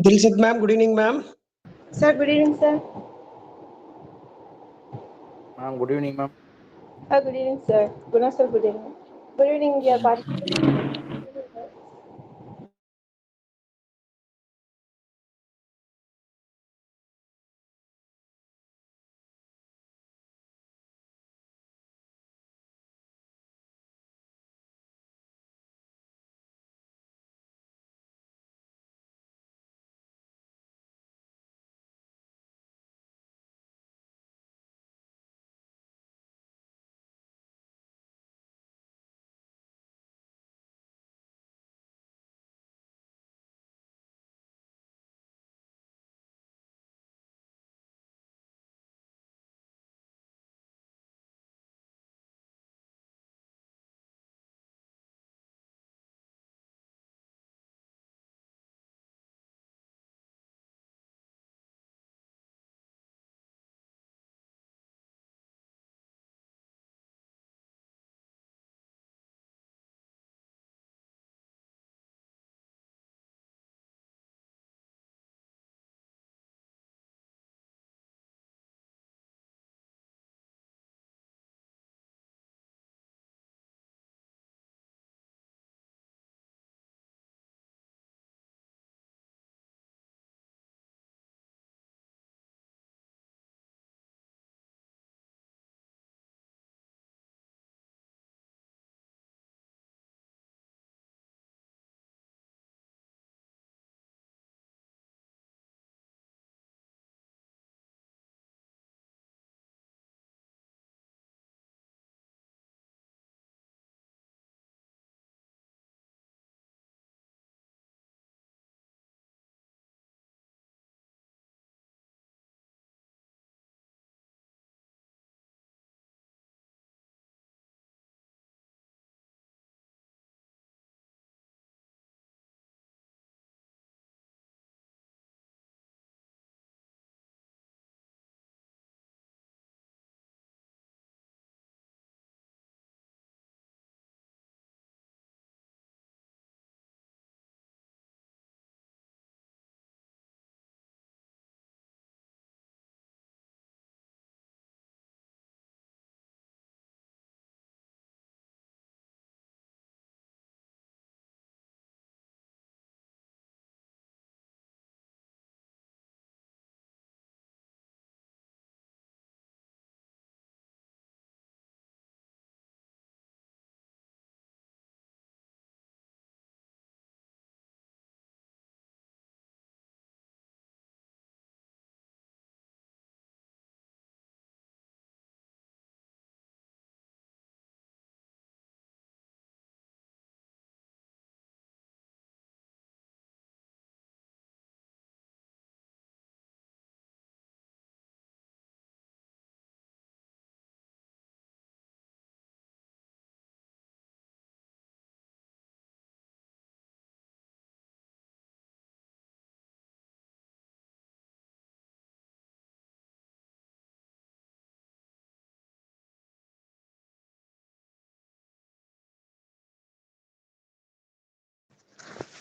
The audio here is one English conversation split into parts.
Dilshat ma'am, good evening ma'am. Sir, good evening, sir. Ma'am, good evening, ma'am. Good evening, sir. Guna, sir, good evening. Good evening, dear participants.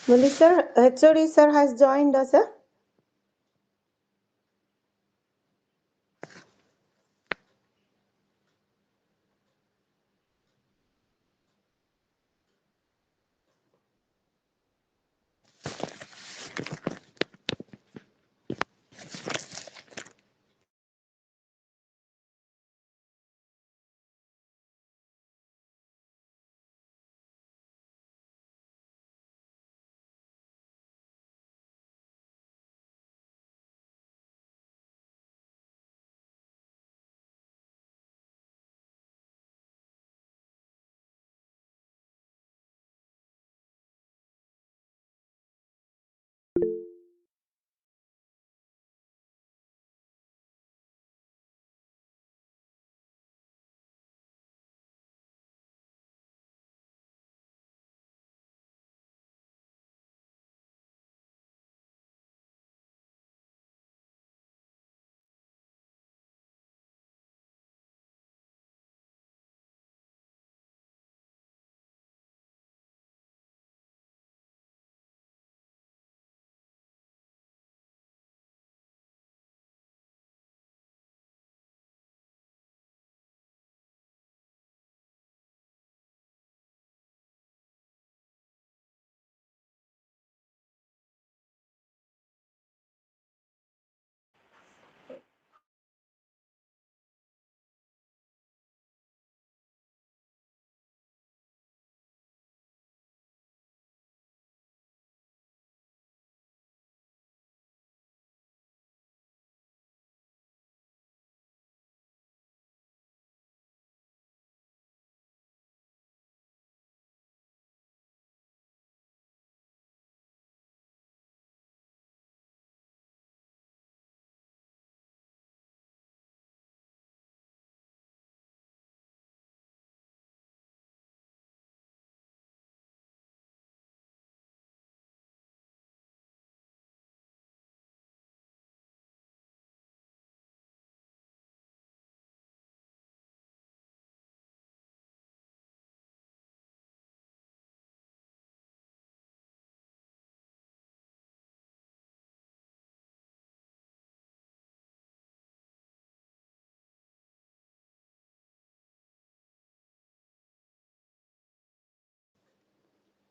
Muli, sir, HOD, sir, has joined us, sir.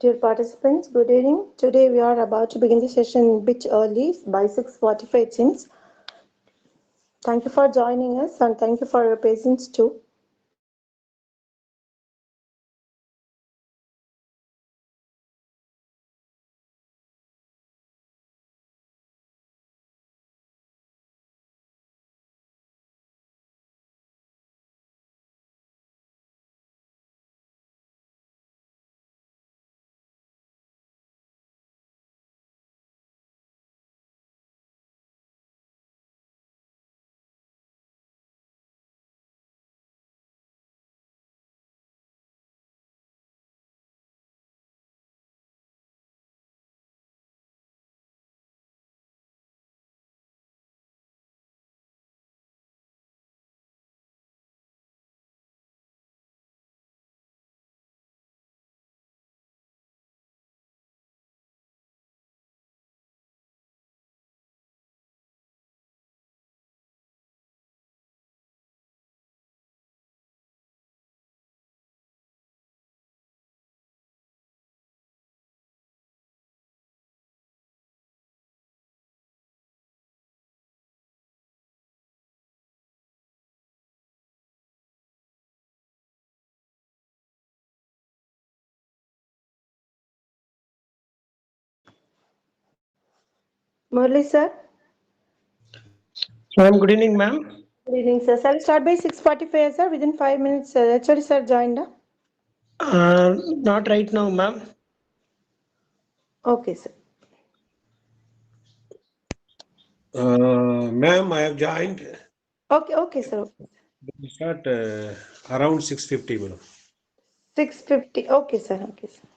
Dear participants, good evening. Today we are about to begin the session a bit early by 6:45 it seems. Thank you for joining us and thank you for your patience too. Murli sir, Ma'am, good evening, ma'am. good evening sir. Shall we start by 6:45 sir? Within 5 minutes, HOD sir joined. Not right now, ma'am. Okay sir. Ma'am, I have joined. Okay sir. We start around 6:50, madam. 6:50. Okay sir. Okay sir.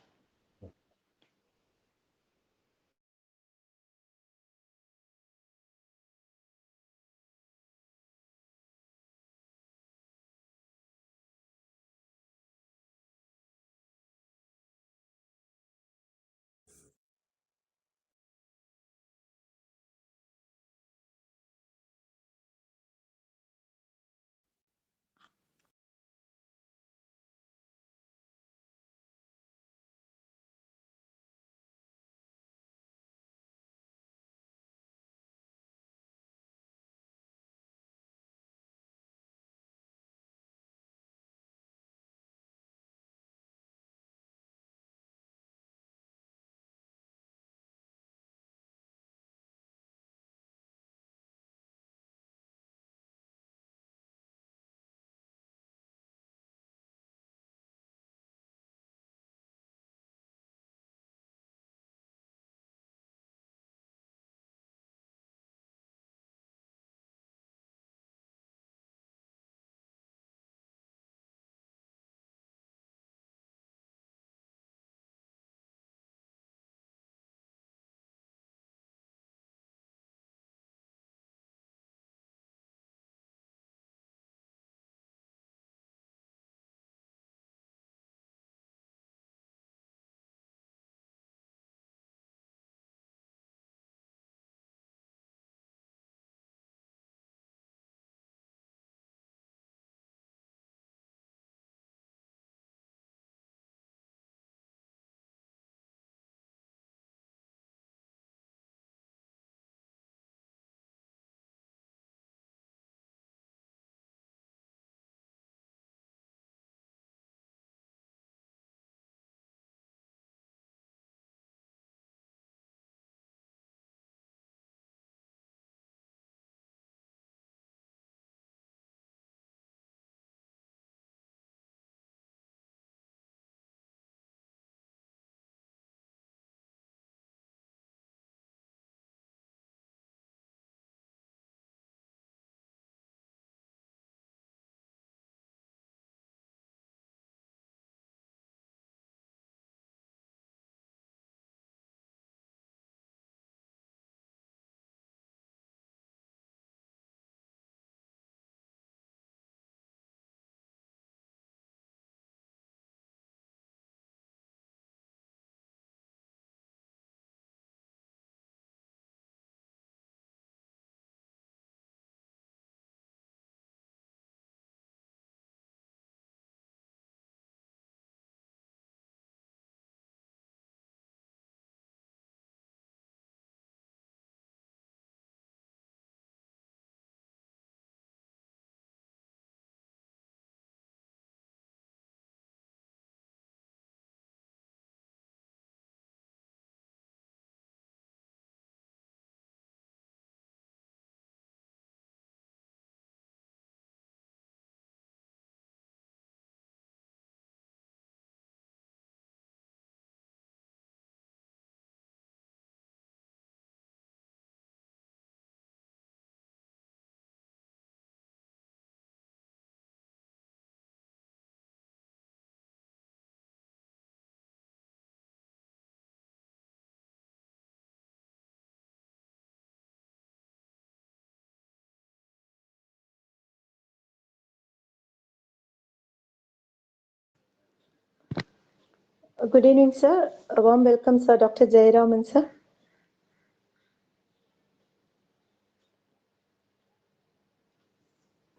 Good evening, sir. A warm welcome, sir. Dr. Jayaraman, sir.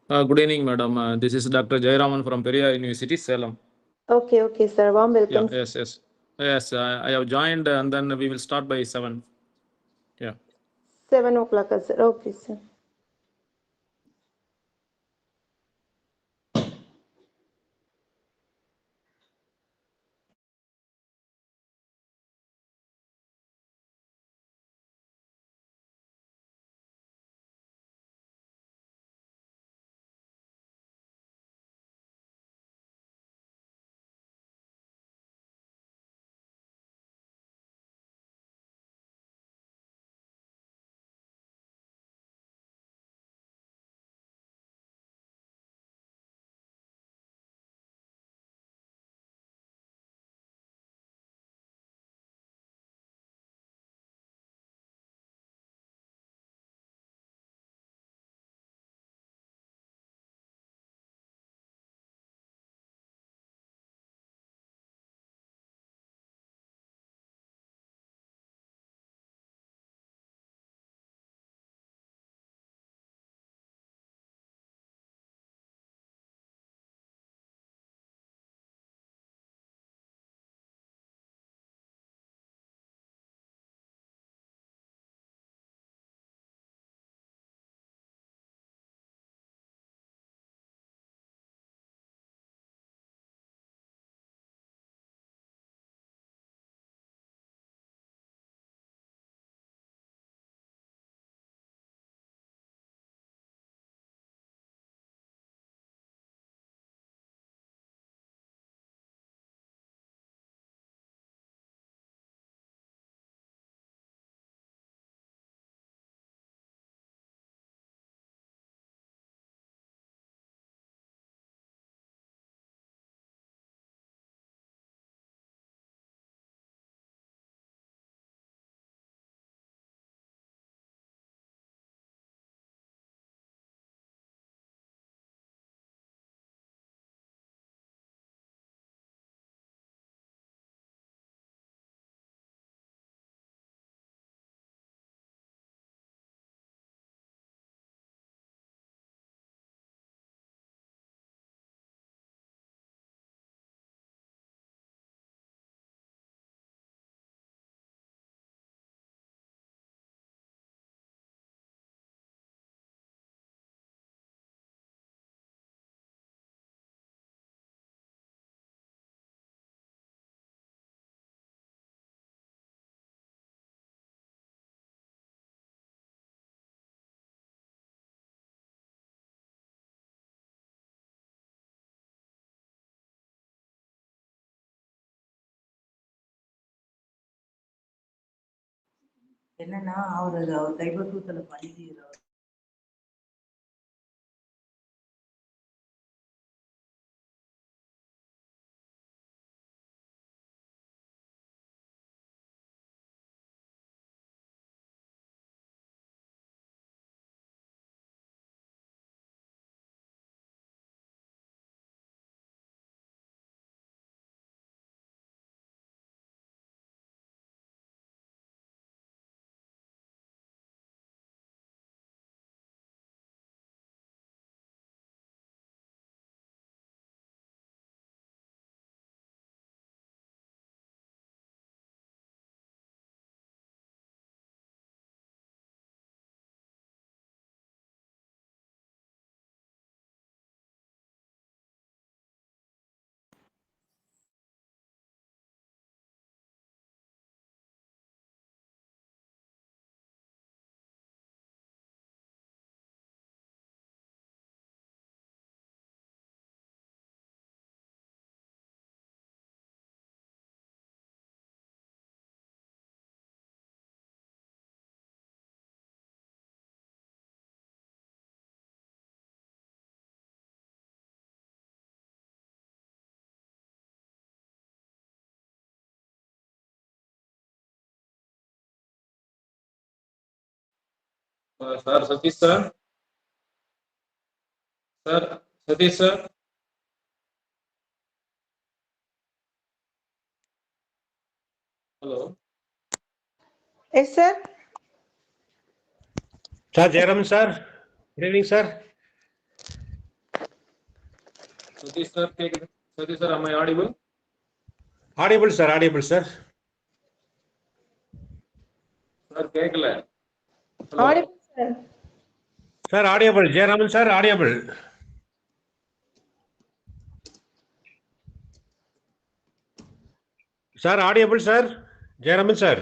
Good evening, madam. This is Dr. Jayaraman from Periyar University, Salem. Okay, sir. Warm welcome. Yes. I have joined, and then we will start by 7. Yeah. 7 o'clock, sir. Okay, sir. என்னன்னா அவர் தைப்பூசத்துல பண்டிகை Sir, Satish sir. Sir, Satish sir. Yes, sir. Sir, Jairam sir. Good evening, sir. Satish sir, Satish sir, am I audible? Audible, sir. Audible, sir. Sir, கேக்கல. Hello. Audible, sir. Sir, audible. Jairam sir, audible. Sir, audible, sir. Jairam sir.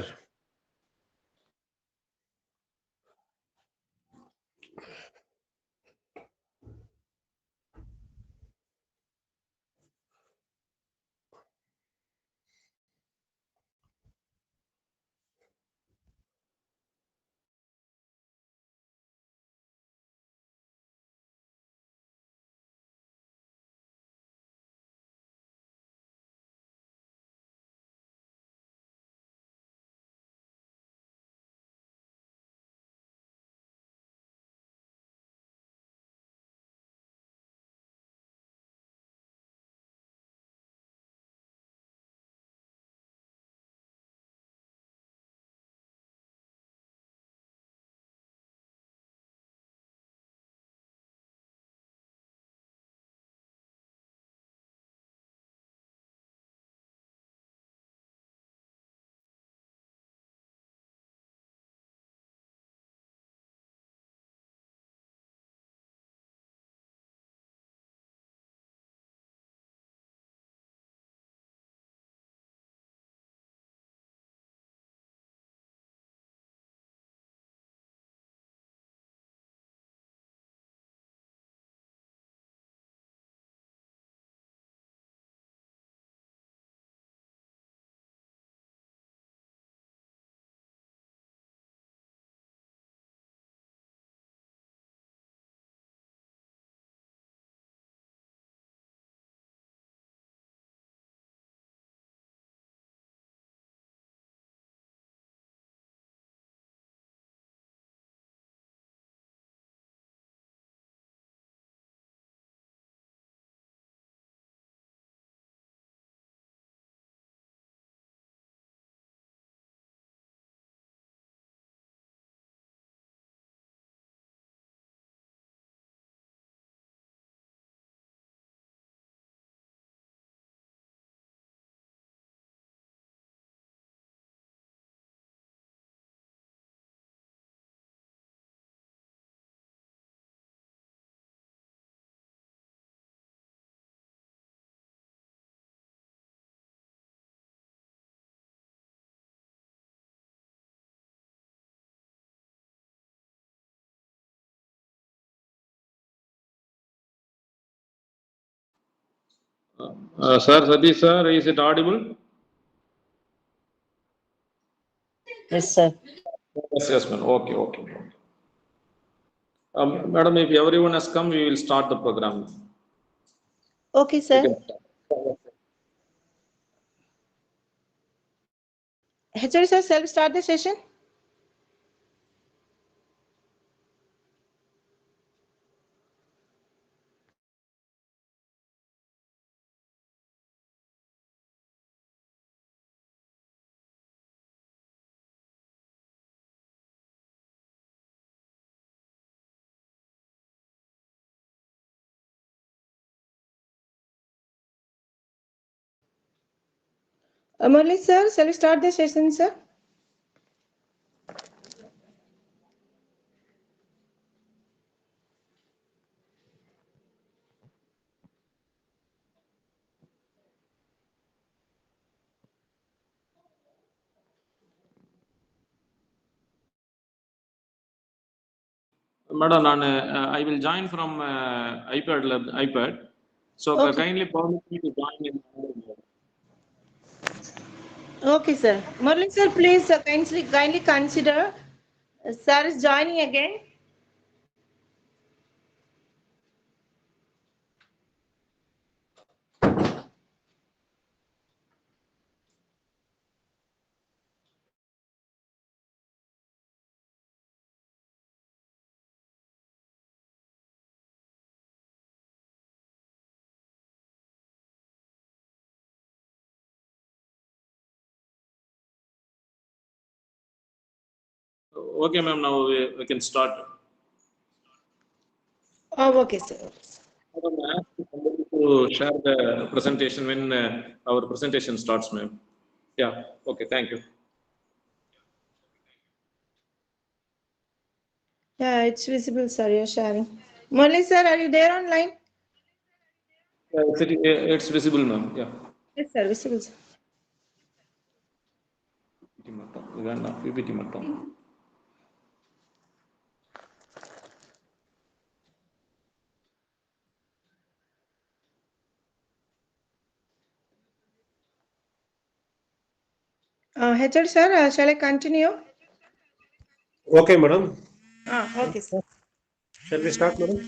Sir, Satish sir, is it audible? Yes, sir. Yes, ma'am. Okay, okay. Madam, if everyone has come, we will start the program. Okay, We sir. can start. HOD, sir, shall we start the session? Murli, sir, shall we start the session, sir? Madam, I will join from iPad. So Okay. kindly permit me to join in. Okay, sir. Murli, sir, please kindly consider sir is joining again. Okay, ma'am. Now we can start. Oh, okay, sir. Madam, I ask somebody to share the presentation when our presentation starts, ma'am. Yeah. Okay. Thank you. Yeah, it's visible, sir. You're sharing. Murli, sir, are you there online? It's visible, ma'am. Yeah. Yes, sir. Visible, sir. PPT மட்டும். வேண்டாம், PPT மட்டும். HR, sir, shall I continue? Okay, madam. Okay, sir. Shall we start, madam?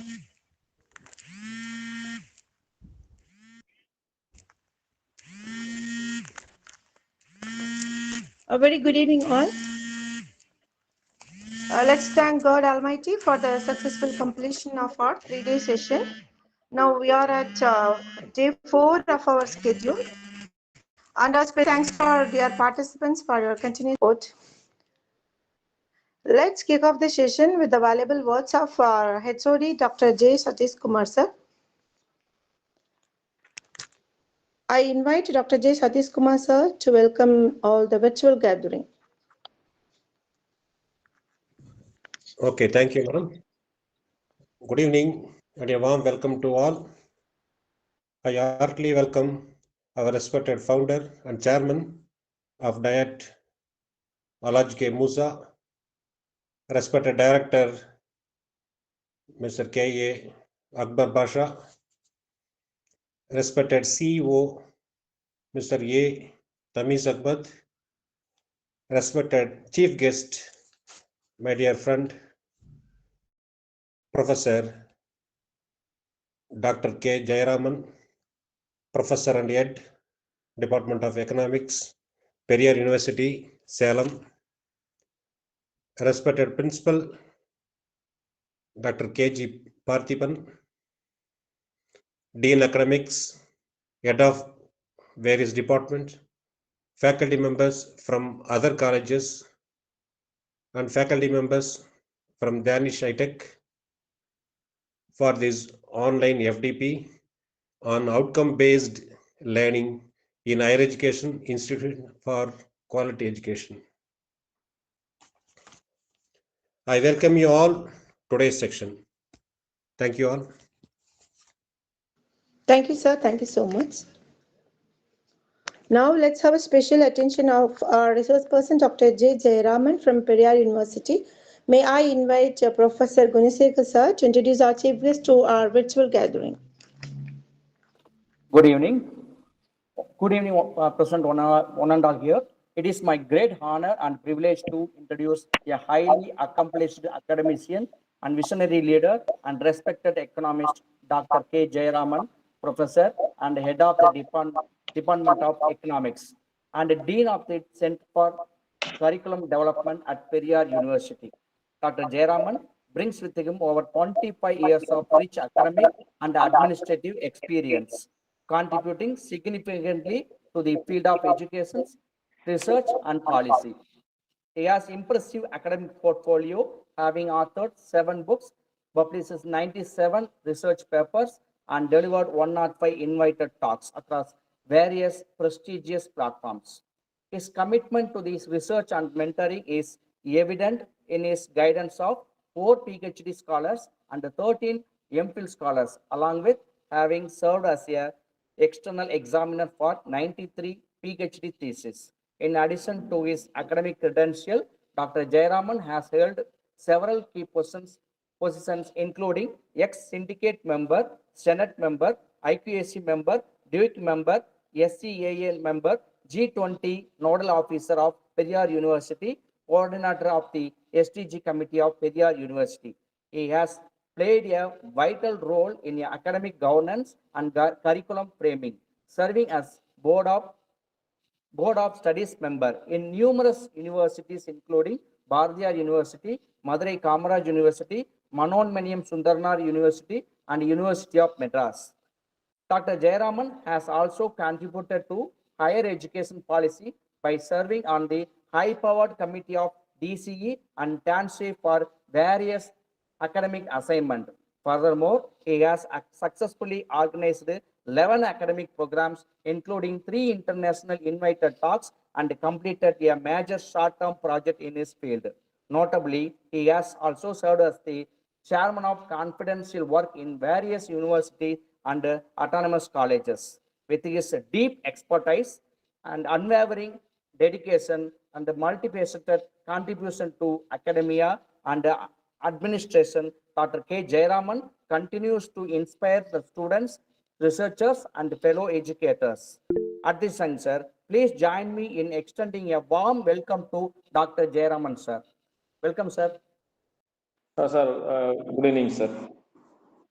A very good evening, all. Let's thank God Almighty for the successful completion of our 3-day session. Now we are at day 4 of our schedule. And our special thanks for dear participants for your continued support. Let's kick off the session with the valuable words of our HOD, Dr. J. Satish Kumar, sir. I invite Dr. J. Satish Kumar, sir, to welcome all the virtual gathering. Okay, thank you, madam. Good evening and a warm welcome to all. I heartily welcome our respected founder and chairman of Diet, Alaj K. Musa, respected director, Mr. K. A. Akbar Basha, respected CEO, Mr. A. Tamiz Ahmad, respected chief guest, my dear friend, Professor Dr. K. Jayaraman, Professor and Head, Department of Economics, Periyar University, Salem, respected Principal Dr. K.G. Parthipan, Dean Academics, Head of various departments, faculty members from other colleges, and faculty members from Danish High-Tech for this online FDP on outcome-based learning in Higher Education Institute for Quality Education. I welcome you all today's section. Thank you all. Thank you, sir. Thank you so much. Now let's have a special attention of our resource person, Dr. J. Jayaraman from Periyar University. May I invite Professor Gunasekar, sir, to introduce our chief guest to our virtual gathering. Good evening. Good evening, President one and all here. It is my great honor and privilege to introduce a highly accomplished academician and visionary leader and respected economist, Dr. K. Jayaraman, Professor and Head of the Department of Economics and Dean of the Center for Curriculum Development at Periyar University. Dr. Jayaraman brings with him over 25 years of rich academic and administrative experience, contributing significantly to the field of education, research, and policy. He has impressive academic portfolio, having authored 7 books, publishes 97 research papers, and delivered 105 invited talks across various prestigious platforms. His commitment to this research and mentoring is evident in his guidance of 4 PhD scholars and 13 MPhil scholars, along with having served as a external examiner for 93 PhD theses. In addition to his academic credential, Dr. Jayaraman has held several key positions including ex-syndicate member, Senate member, IQAC member, Duke member, SCAL member, G20 nodal officer of Periyar University, coordinator of the SDG committee of Periyar University. He has played a vital role in academic governance and curriculum framing, serving as Board of Studies member in numerous universities including Bardiyar University, Madurai Kamaraj University, Manonmaniam Sundarnar University, and University of Madras. Dr. Jayaraman has also contributed to higher education policy by serving on the high-powered committee of DCE and TANSE for various academic assignment. Furthermore, he has successfully organized 11 academic programs, including 3 international invited talks, and completed a major short-term project in his field. Notably, he has also served as the chairman of confidential work in various universities and autonomous colleges. With his deep expertise and unwavering dedication and the multifaceted contribution to academia and administration, Dr. K. Jayaraman continues to inspire the students, researchers, and fellow educators. At this juncture, please join me in extending a warm welcome to Dr. Jayaraman, sir. Welcome, sir. Sir, good evening, sir.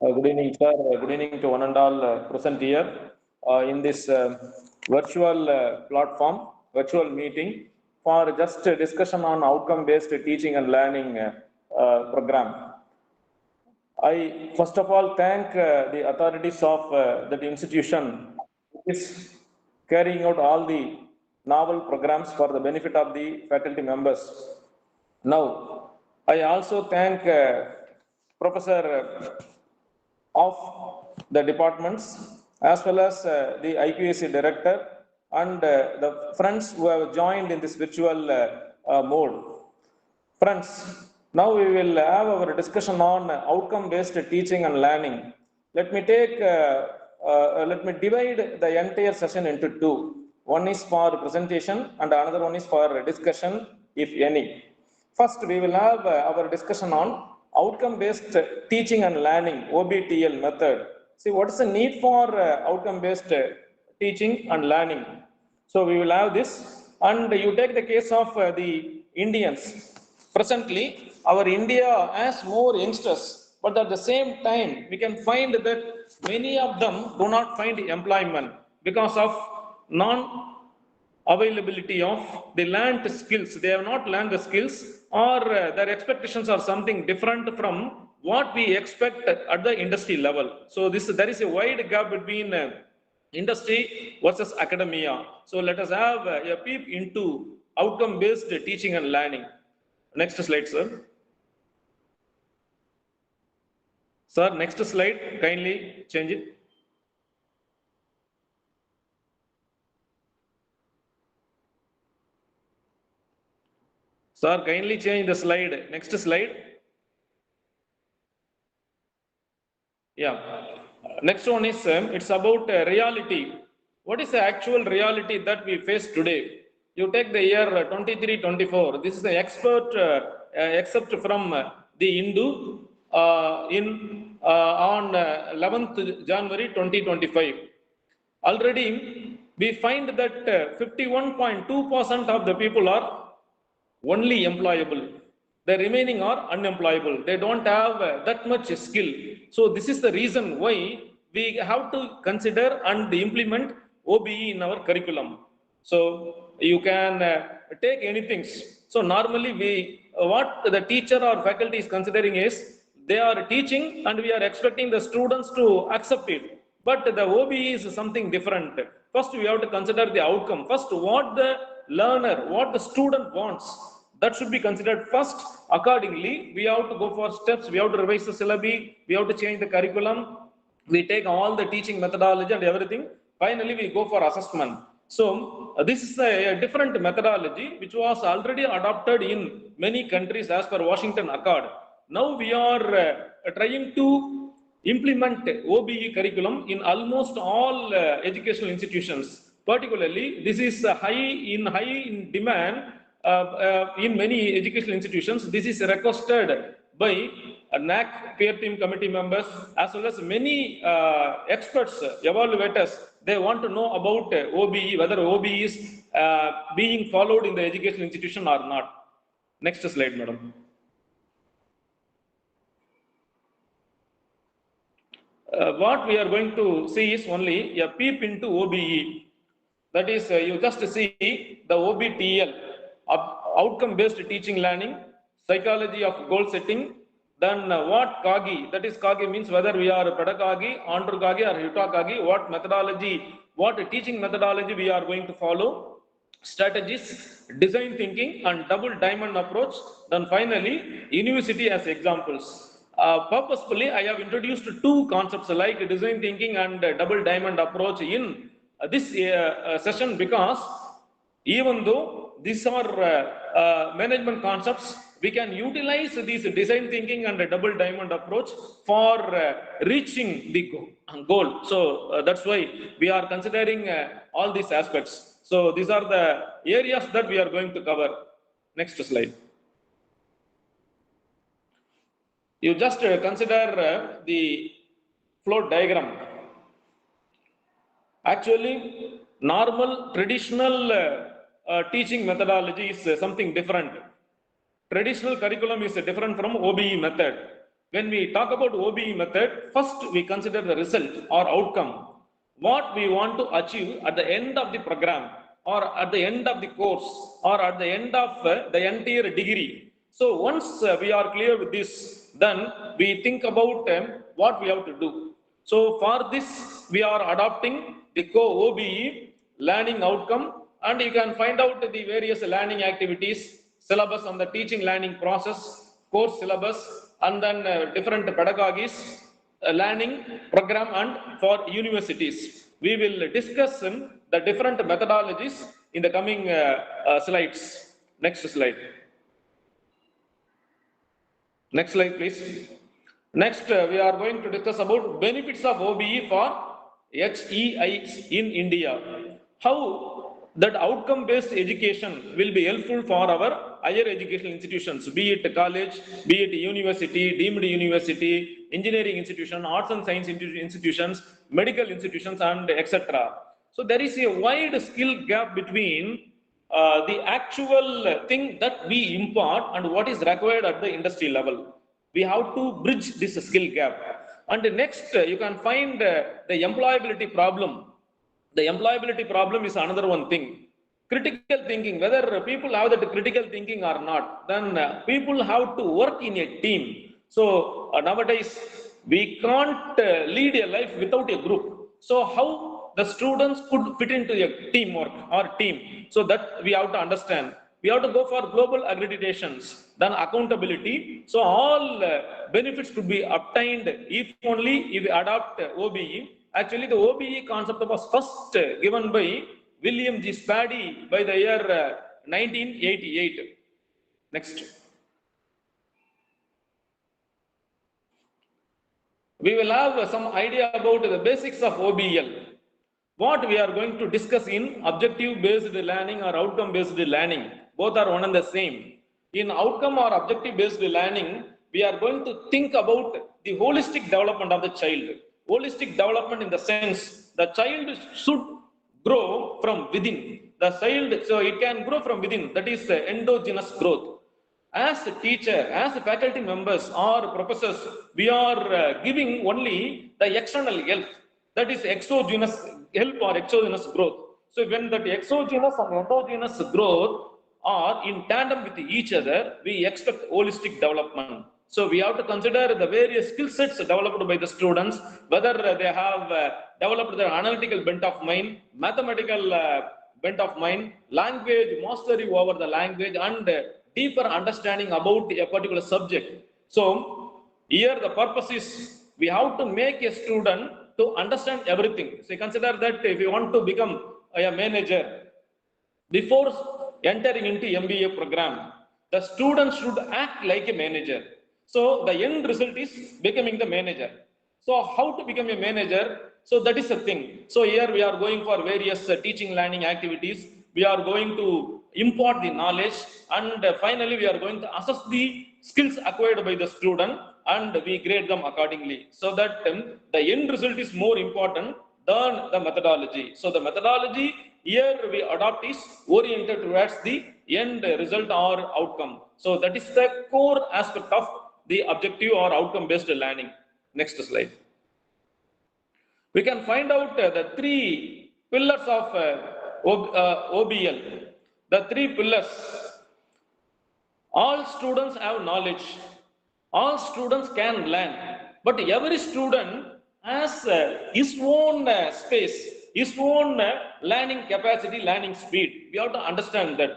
Good evening, sir. Good evening to one and all present here in this virtual platform, virtual meeting for just a discussion on outcome-based teaching and learning program. I first of all thank the authorities of that institution which is carrying out all the novel programs for the benefit of the faculty members. Now, I also thank Professor of the departments as well as the IQAC director and the friends who have joined in this virtual mode. Friends, now we will have our discussion on outcome-based teaching and learning. Let me divide the entire session into two. One is for presentation and another one is for discussion, if any. First, we will have our discussion on outcome-based teaching and learning, OBTL method. See, what is the need for outcome-based teaching and learning? So we will have this, and you take the case of the Indians. Presently, our India has more youngsters, but at the same time, we can find that many of them do not find employment because of non-availability of the learned skills. They have not learned the skills, or their expectations are something different from what we expect at the industry level. So there is a wide gap between industry versus academia. So let us have a peep into outcome-based teaching and learning. Next slide, sir. Sir, next slide, kindly change it. Sir, kindly change the slide. Next slide. Yeah. Next one is, it's about reality. What is the actual reality that we face today? You take the year 23-24. This is the except from the Hindu on 11th January 2025. Already, we find that 51.2% of the people are only employable. The remaining are unemployable. They don't have that much skill. So this is the reason why we have to consider and implement OBE in our curriculum. So you can take anything. So normally what the teacher or faculty is considering is they are teaching and we are expecting the students to accept it. But the OBE is something different. First, we have to consider the outcome. First, what the learner, what the student wants, that should be considered first. Accordingly, we have to go for steps. We have to revise the syllabi. We have to change the curriculum. We take all the teaching methodology and everything. Finally, we go for assessment. So this is a different methodology which was already adopted in many countries as per Washington Accord. Now we are trying to implement OBE curriculum in almost all educational institutions. Particularly, this is high in demand in many educational institutions. This is requested by NAC peer team committee members as well as many experts, evaluators. They want to know about OBE, whether OBE is being followed in the educational institution or not. Next slide, madam. What we are going to see is only a peep into OBE. That is, you just see the OBTL, outcome-based teaching learning, psychology of goal setting, then what KAGI, that is KAGI means whether we are pedagogy, andragogy or utagogy, what methodology, what teaching methodology we are going to follow. strategies, design thinking, and double diamond approach. Then finally, university as examples. Purposefully, I have introduced two concepts like design thinking and double diamond approach in this session, because even though these are management concepts, we can utilize these design thinking and double diamond approach for reaching the goal. So that's why we are considering all these aspects. So these are the areas that we are going to cover. Next slide. You just consider the flow diagram. Actually, normal traditional teaching methodology is something different. Traditional curriculum is different from OBE method. When we talk about OBE method, first we consider the result or outcome, what we want to achieve at the end of the program, or at the end of the course, or at the end of the entire degree. So once we are clear with this, then we think about what we have to do. So for this, we are adopting the co-OBE learning outcome, and you can find out the various learning activities, syllabus on the teaching learning process, course syllabus, and then different pedagogies, learning program, and for universities. We will discuss the different methodologies in the coming slides. Next slide. Next slide, please. Next, we are going to discuss about benefits of OBE for HEIs in India. How that outcome-based education will be helpful for our higher educational institutions, be it college, be it university, deemed university, engineering institution, arts and science institutions, medical institutions, and etc. So there is a wide skill gap between the actual thing that we impart and what is required at the industry level. We have to bridge this skill gap. And next, you can find the employability problem. The employability problem is another one thing. Critical thinking, whether people have that critical thinking or not, then people have to work in a team. So nowadays, we can't lead a life without a group. So how the students could fit into a teamwork or team? So that we have to understand. We have to go for global accreditations, then accountability. So all benefits could be obtained if only if we adopt OBE. Actually, the OBE concept was first given by William G. Spady by the year 1988. Next. We will have some idea about the basics of OBL. What we are going to discuss in objective-based learning or outcome-based learning. Both are one and the same. In outcome or objective-based learning, we are going to think about the holistic development of the child. Holistic development in the sense the child should grow from within. The child, so it can grow from within, that is endogenous growth. As a teacher, as a faculty members or professors, we are giving only the external help, that is exogenous help or exogenous growth. So when that exogenous and endogenous growth are in tandem with each other, we expect holistic development. So we have to consider the various skill sets developed by the students, whether they have developed their analytical bent of mind, mathematical bent of mind, language mastery over the language, and deeper understanding about a particular subject. So here the purpose is we have to make a student to understand everything. So consider that if you want to become a manager, before entering into MBA program, the student should act like a manager. So the end result is becoming the manager. So how to become a manager? So that is the thing. So here we are going for various teaching learning activities. We are going to impart the knowledge, and finally we are going to assess the skills acquired by the student, and we grade them accordingly. So that the end result is more important than the methodology. So the methodology here we adopt is oriented towards the end result or outcome. So that is the core aspect of the objective or outcome based learning. Next slide. We can find out the three pillars of OBL. The three pillars. All students have knowledge. All students can learn. But every student has his own space, his own learning capacity, learning speed. We have to understand that.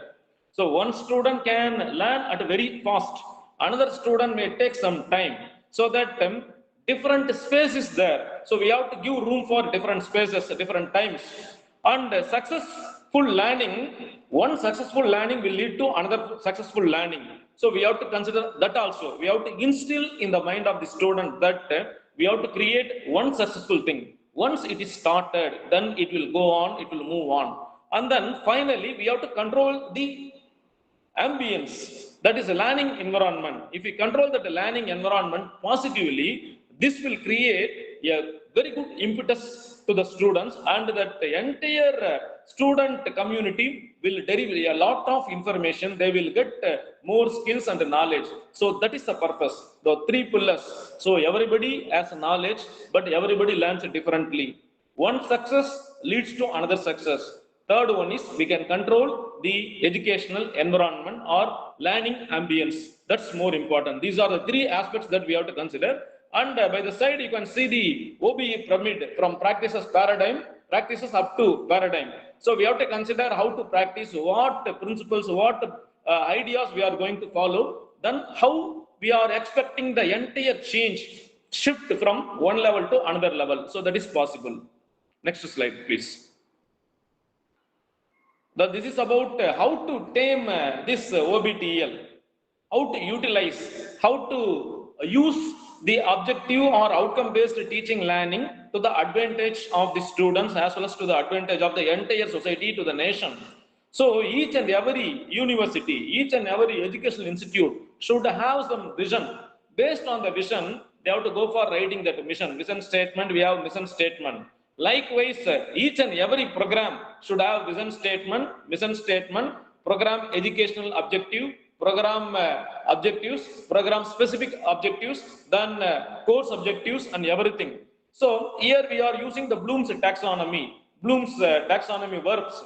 So one student can learn at very fast, another student may take some time, so that different space is there. So we have to give room for different spaces, different times. And successful learning, one successful learning will lead to another successful learning. So we have to consider that also. We have to instill in the mind of the student that we have to create one successful thing. Once it is started, then it will go on, it will move on. And then finally, we have to control the ambience, that is a learning environment. If we control that learning environment positively, this will create a very good impetus to the students, and that the entire student community will derive a lot of information. They will get more skills and knowledge. So that is the purpose, the three pillars. So everybody has knowledge, but everybody learns differently. One success leads to another success. Third one is we can control the educational environment or learning ambience. That's more important. These are the three aspects that we have to consider. And by the side, you can see the OBE pyramid from practices paradigm, practices up to paradigm. So we have to consider how to practice, what principles, what ideas we are going to follow, then how we are expecting the entire change, shift from one level to another level. So that is possible. Next slide, please. This is about how to tame this OBTL, how to utilize, how to use the objective or outcome-based teaching learning to the advantage of the students as well as to the advantage of the entire society, to the nation. So each and every university, each and every educational institute should have some vision. Based on the vision, they have to go for writing that vision statement. We have mission statement. Likewise, each and every program should have vision statement, program educational objective, program objectives, program specific objectives, then course objectives and everything. So here we are using the Bloom's taxonomy. Bloom's taxonomy verbs.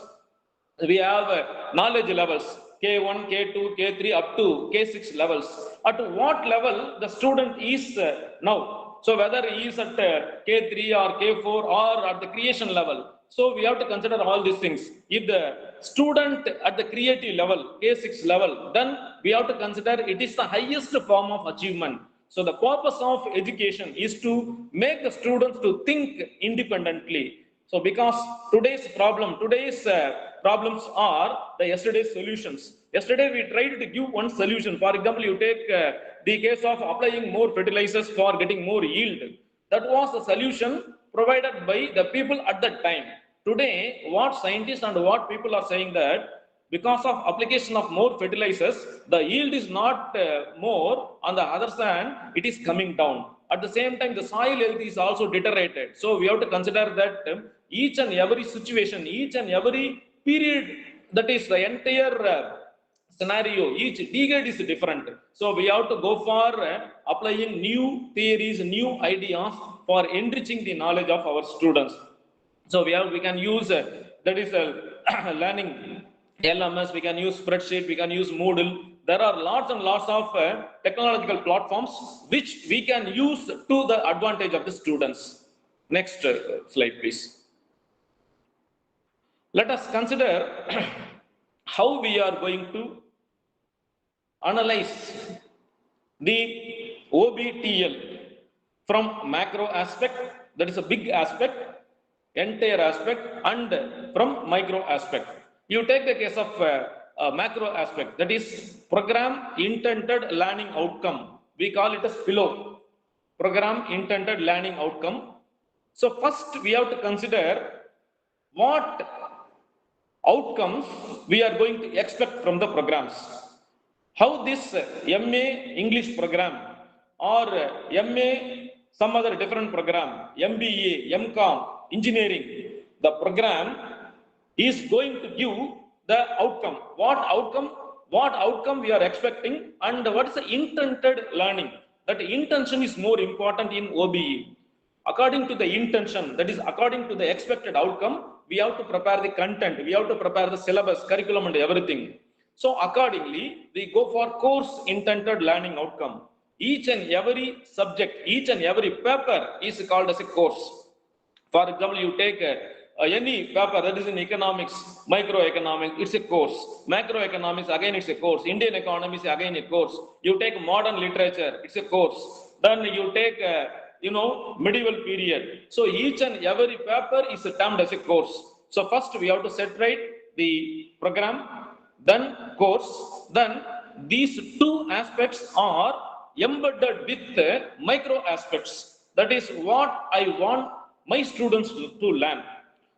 We have knowledge levels, K1, K2, K3 up to K6 levels. At what level the student is now. So whether he is at K3 or K4 or at the creation level. So we have to consider all these things. If the student at the creative level, K6 level, then we have to consider it is the highest form of achievement. So the purpose of education is to make the students to think independently. So because today's problems are the yesterday's solutions. Yesterday we tried to give one solution. For example, you take the case of applying more fertilizers for getting more yield. That was the solution provided by the people at that time. Today, what scientists and what people are saying that because of application of more fertilizers, the yield is not more. On the other hand, it is coming down. At the same time, the soil health is also deteriorated. So we have to consider that each and every situation, each and every period, that is the entire scenario, each decade is different. So we have to go for applying new theories, new ideas for enriching the knowledge of our students. So we can use that is learning LMS, we can use spreadsheet, we can use Moodle. There are lots and lots of technological platforms which we can use to the advantage of the students. Next slide, please. Let us consider how we are going to analyze the OBTL from macro aspect, that is a big aspect, entire aspect, and from micro aspect. You take the case of macro aspect, that is program intended learning outcome. We call it as PILO, program intended learning outcome. So first we have to consider what outcomes we are going to expect from the programs. How this MA English program or MA some other different program, MBA, MCOM, engineering, the program is going to give the outcome. What outcome we are expecting, and what is the intended learning. That intention is more important in OBE. According to the intention, that is according to the expected outcome, we have to prepare the content, we have to prepare the syllabus, curriculum and everything. So accordingly, we go for course intended learning outcome. Each and every subject, each and every paper is called as a course. For example, you take any paper that is in economics, microeconomics, it's a course. Macroeconomics, again, it's a course. Indian economy is again a course. You take modern literature, it's a course. Then you take, medieval period. So each and every paper is termed as a course. So first we have to set right the program, then course, then these two aspects are embedded with micro aspects. That is what I want my students to learn.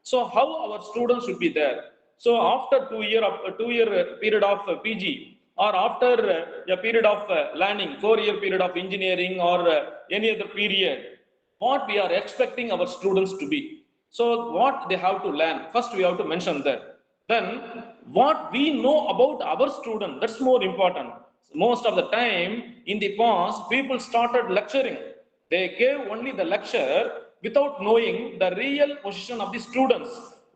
So how our students should be there. So after 2 year period of PG, or after a period of learning, 4-year period of engineering, or any other period, what we are expecting our students to be. So what they have to learn, first we have to mention that. Then what we know about our student, that's more important. Most of the time in the past, people started lecturing. They gave only the lecture without knowing the real position of the students.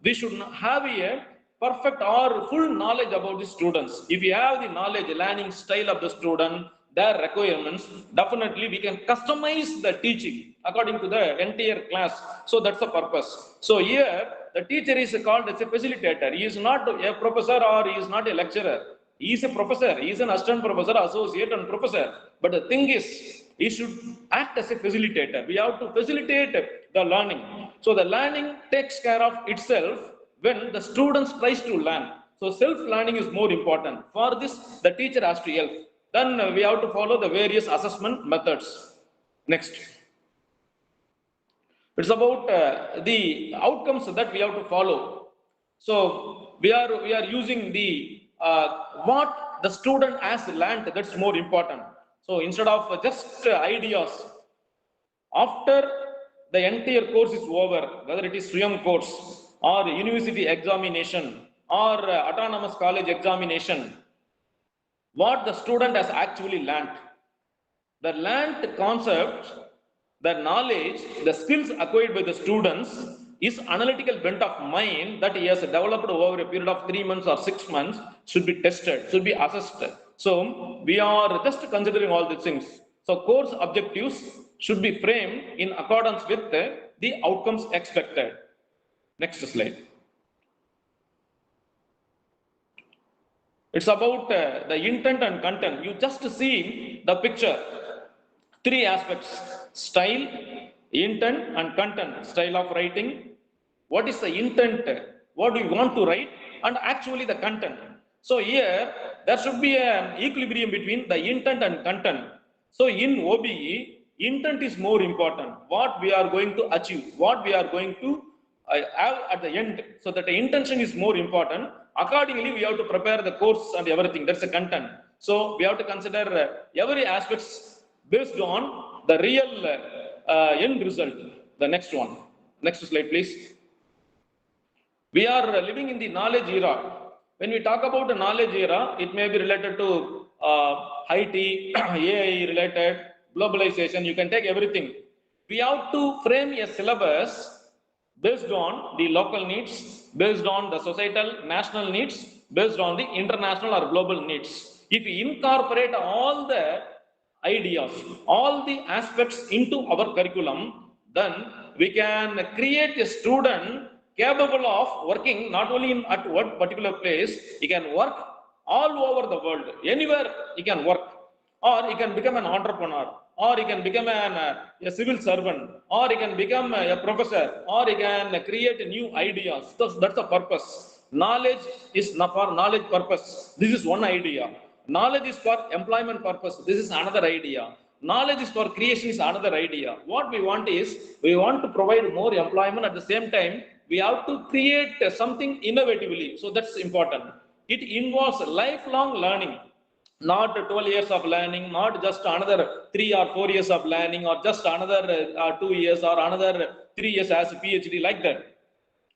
We should have a perfect or full knowledge about the students. If you have the knowledge, learning style of the student, their requirements, definitely we can customize the teaching according to the entire class. So that's the purpose. So here, the teacher is called as a facilitator. He is not a professor or he is not a lecturer. He is a professor. He is an assistant professor, associate, and professor. But the thing is, he should act as a facilitator. We have to facilitate the learning. So the learning takes care of itself when the students tries to learn. So self-learning is more important. For this, the teacher has to help. Then we have to follow the various assessment methods. Next. It's about the outcomes that we have to follow. So we are using the what the student has learned, that's more important. So instead of just ideas, after the entire course is over, whether it is SWAYAM course or university examination or autonomous college examination, what the student has actually learned. The learned concept, the knowledge, the skills acquired by the students is analytical bent of mind that he has developed over a period of 3 months or 6 months should be tested, should be assessed. So we are just considering all these things. So course objectives should be framed in accordance with the outcomes expected. Next slide. It's about the intent and content. You just see the picture. 3 aspects: style, intent, and content. Style of writing. What is the intent? What do you want to write? And actually the content. So here, there should be an equilibrium between the intent and content. So in OBE, intent is more important. What we are going to achieve, what we are going to have at the end. So that the intention is more important. Accordingly, we have to prepare the course and everything. That's the content. So we have to consider every aspect based on the real end result. The next one. Next slide, please. We are living in the knowledge era. When we talk about the knowledge era, it may be related to IT, AI related, globalization. You can take everything. We have to frame a syllabus based on the local needs, based on the societal, national needs, based on the international or global needs. If we incorporate all the ideas, all the aspects into our curriculum, then we can create a student capable of working not only at one particular place, he can work all over the world, anywhere he can work, or he can become an entrepreneur, or he can become a civil servant, or he can become a professor, or he can create new ideas. That's the purpose. Knowledge is not for knowledge purpose. This is one idea. Knowledge is for employment purpose. This is another idea. Knowledge is for creation is another idea. What we want is, we want to provide more employment. At the same time, we have to create something innovatively. So that's important. It involves lifelong learning. Not 12 years of learning, not just another 3 or 4 years of learning, or just another 2 years or another 3 years as a PhD, like that.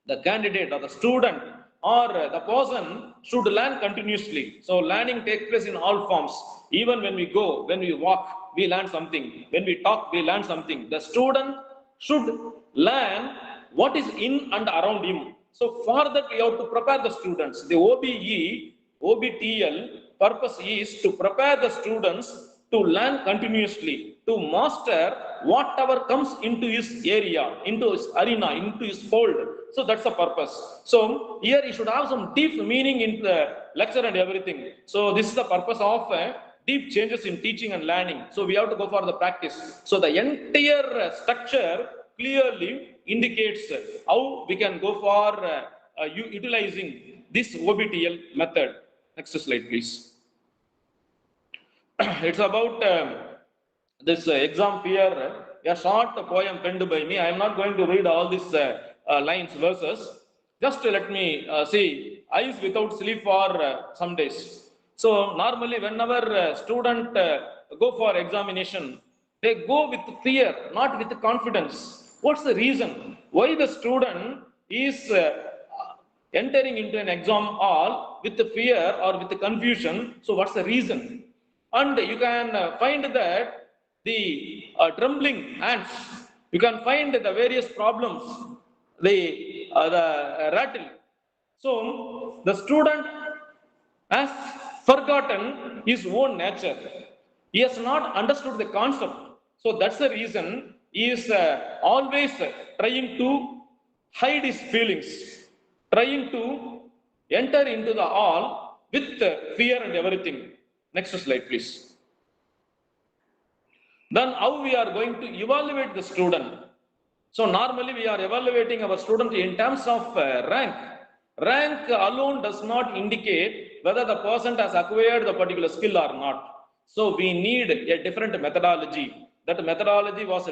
The candidate or the student or the person should learn continuously. So learning takes place in all forms. Even when we go, when we walk, we learn something. When we talk, we learn something. The student should learn what is in and around him. So for that, we have to prepare the students. The OBE, OBTL purpose is to prepare the students to learn continuously, to master whatever comes into his area, into his arena, into his fold. So that's the purpose. So here you should have some deep meaning in the lecture and everything. So this is the purpose of deep changes in teaching and learning. So we have to go for the practice. So the entire structure clearly indicates how we can go for utilizing this OBTL method. Next slide, please. It's about this exam fear, a short poem penned by me. I am not going to read all these lines, verses. Just let me see, eyes without sleep for some days. So normally whenever student go for examination, they go with fear, not with confidence. What's the reason? Why the student is entering into an exam hall with the fear or with the confusion? So what's the reason? And you can find that the trembling hands, you can find the various problems, the rattle. So the student has forgotten his own nature. He has not understood the concept. So that's the reason he is always trying to hide his feelings, trying to enter into the hall with fear and everything. Next slide, please. Then how we are going to evaluate the student? So normally we are evaluating our student in terms of rank. Rank alone does not indicate whether the person has acquired the particular skill or not. So we need a different methodology. That methodology was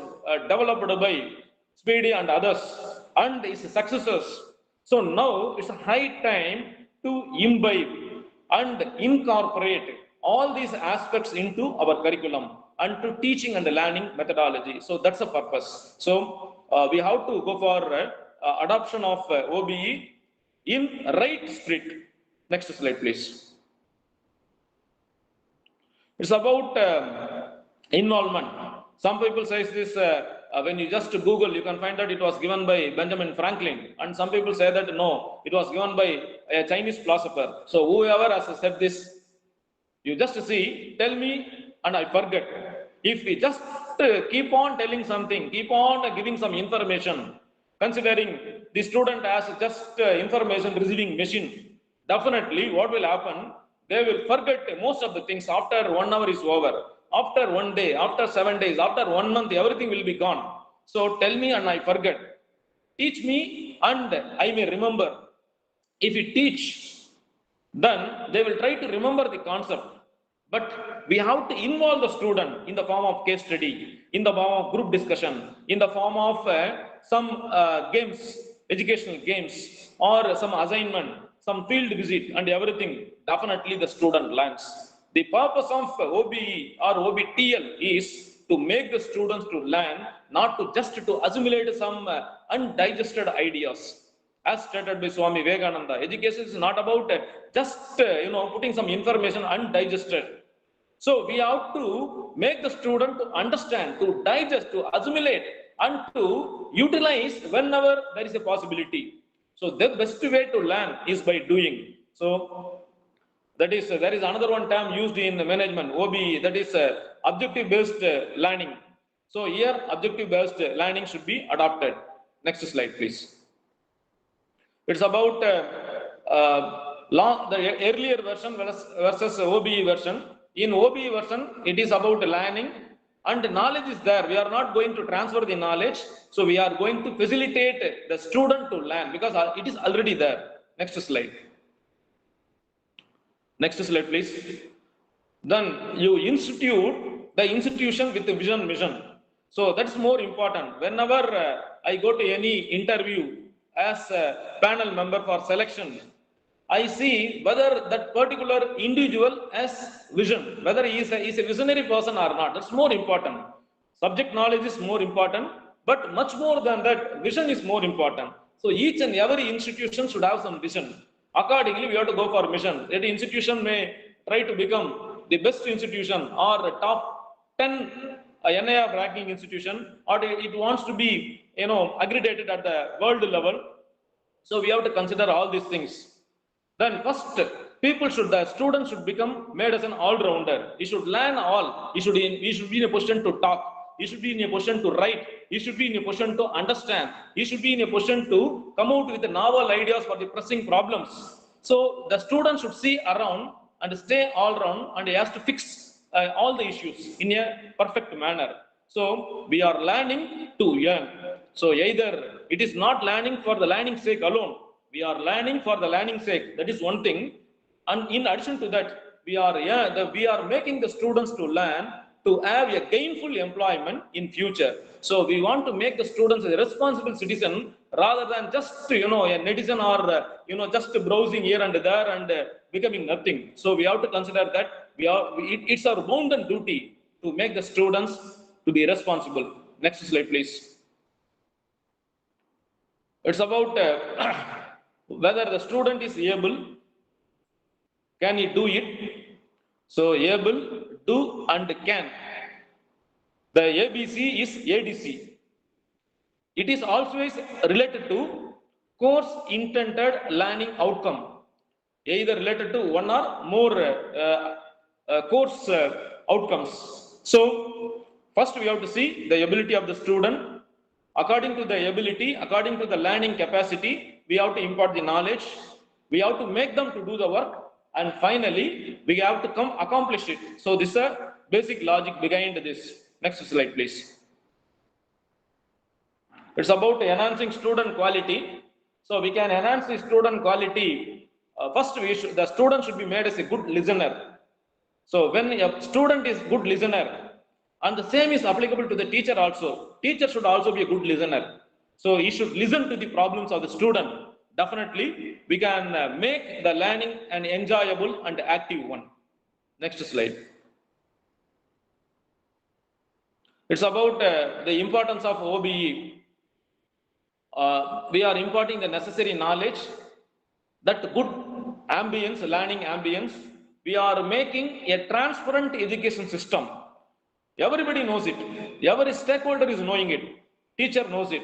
developed by Speedy and others and his successors. So now it's a high time to imbibe and incorporate all these aspects into our curriculum and to teaching and learning methodology. So that's the purpose. So we have to go for adoption of OBE in right spirit. Next slide, please. It's about involvement. Some people say this, when you just Google, you can find that it was given by Benjamin Franklin. And some people say that no, it was given by a Chinese philosopher. So whoever has said this, you just see, tell me and I forget. If we just keep on telling something, keep on giving some information, considering the student as just information receiving machine, definitely what will happen, they will forget most of the things after 1 hour is over. After 1 day, after 7 days, after 1 month, everything will be gone. So tell me and I forget. Teach me and I may remember. If you teach, then they will try to remember the concept. But we have to involve the student in the form of case study, in the form of group discussion, in the form of some games, educational games, or some assignment, some field visit and everything. Definitely the student learns. The purpose of OBE or OBTL is to make the students to learn, not to just to assimilate some undigested ideas. As stated by Swami Vivekananda, education is not about just putting some information undigested. So we have to make the student to understand, to digest, to assimilate, and to utilize whenever there is a possibility. So the best way to learn is by doing. So that is, there is another one term used in management, OBE, that is objective-based learning. So here, objective-based learning should be adopted. Next slide, please. It's about the earlier version versus OBE version. In OBE version, it is about learning and knowledge is there. We are not going to transfer the knowledge. So we are going to facilitate the student to learn because it is already there. Next slide. Next slide, please. Then you institute the institution with the vision mission. So that's more important. Whenever I go to any interview as a panel member for selection, I see whether that particular individual has vision, whether he is a visionary person or not. That's more important. Subject knowledge is more important, but much more than that, vision is more important. So each and every institution should have some vision. Accordingly, we have to go for mission. The institution may try to become the best institution or the top 10 NIF ranking institution, or it wants to be, aggregated at the world level. So we have to consider all these things. Then first, the students should become made as an all-rounder. He should learn all. He should be in a position to talk. he should be in a position to write, he should be in a position to understand, he should be in a position to come out with novel ideas for the pressing problems. So the student should see around and stay all around, and he has to fix all the issues in a perfect manner. So we are learning to learn. So either it is not learning for the learning sake alone, we are learning for the learning sake. That is one thing. And in addition to that, we are making the students to learn to have a gainful employment in future. So we want to make the students a responsible citizen rather than just a netizen or just browsing here and there and becoming nothing. So we have to consider that it's our bounden duty to make the students to be responsible. Next slide, please. It's about whether the student is able. Can he do it? So able, do and can. The ABC is ADC. It is always related to course intended learning outcome, either related to one or more course outcomes. So first we have to see the ability of the student. According to the ability, according to the learning capacity, we have to impart the knowledge. We have to make them to do the work. And finally, we have to accomplish it. So this is a basic logic behind this. Next slide, please. It's about enhancing student quality. So we can enhance the student quality. First, the student should be made as a good listener. So when a student is good listener, and the same is applicable to the teacher also. Teacher should also be a good listener. So he should listen to the problems of the student. Definitely, we can make the learning an enjoyable and active one. Next slide. It's about the importance of OBE. We are imparting the necessary knowledge, that good ambience, learning ambience. We are making a transparent education system. Everybody knows it. Every stakeholder is knowing it. Teacher knows it.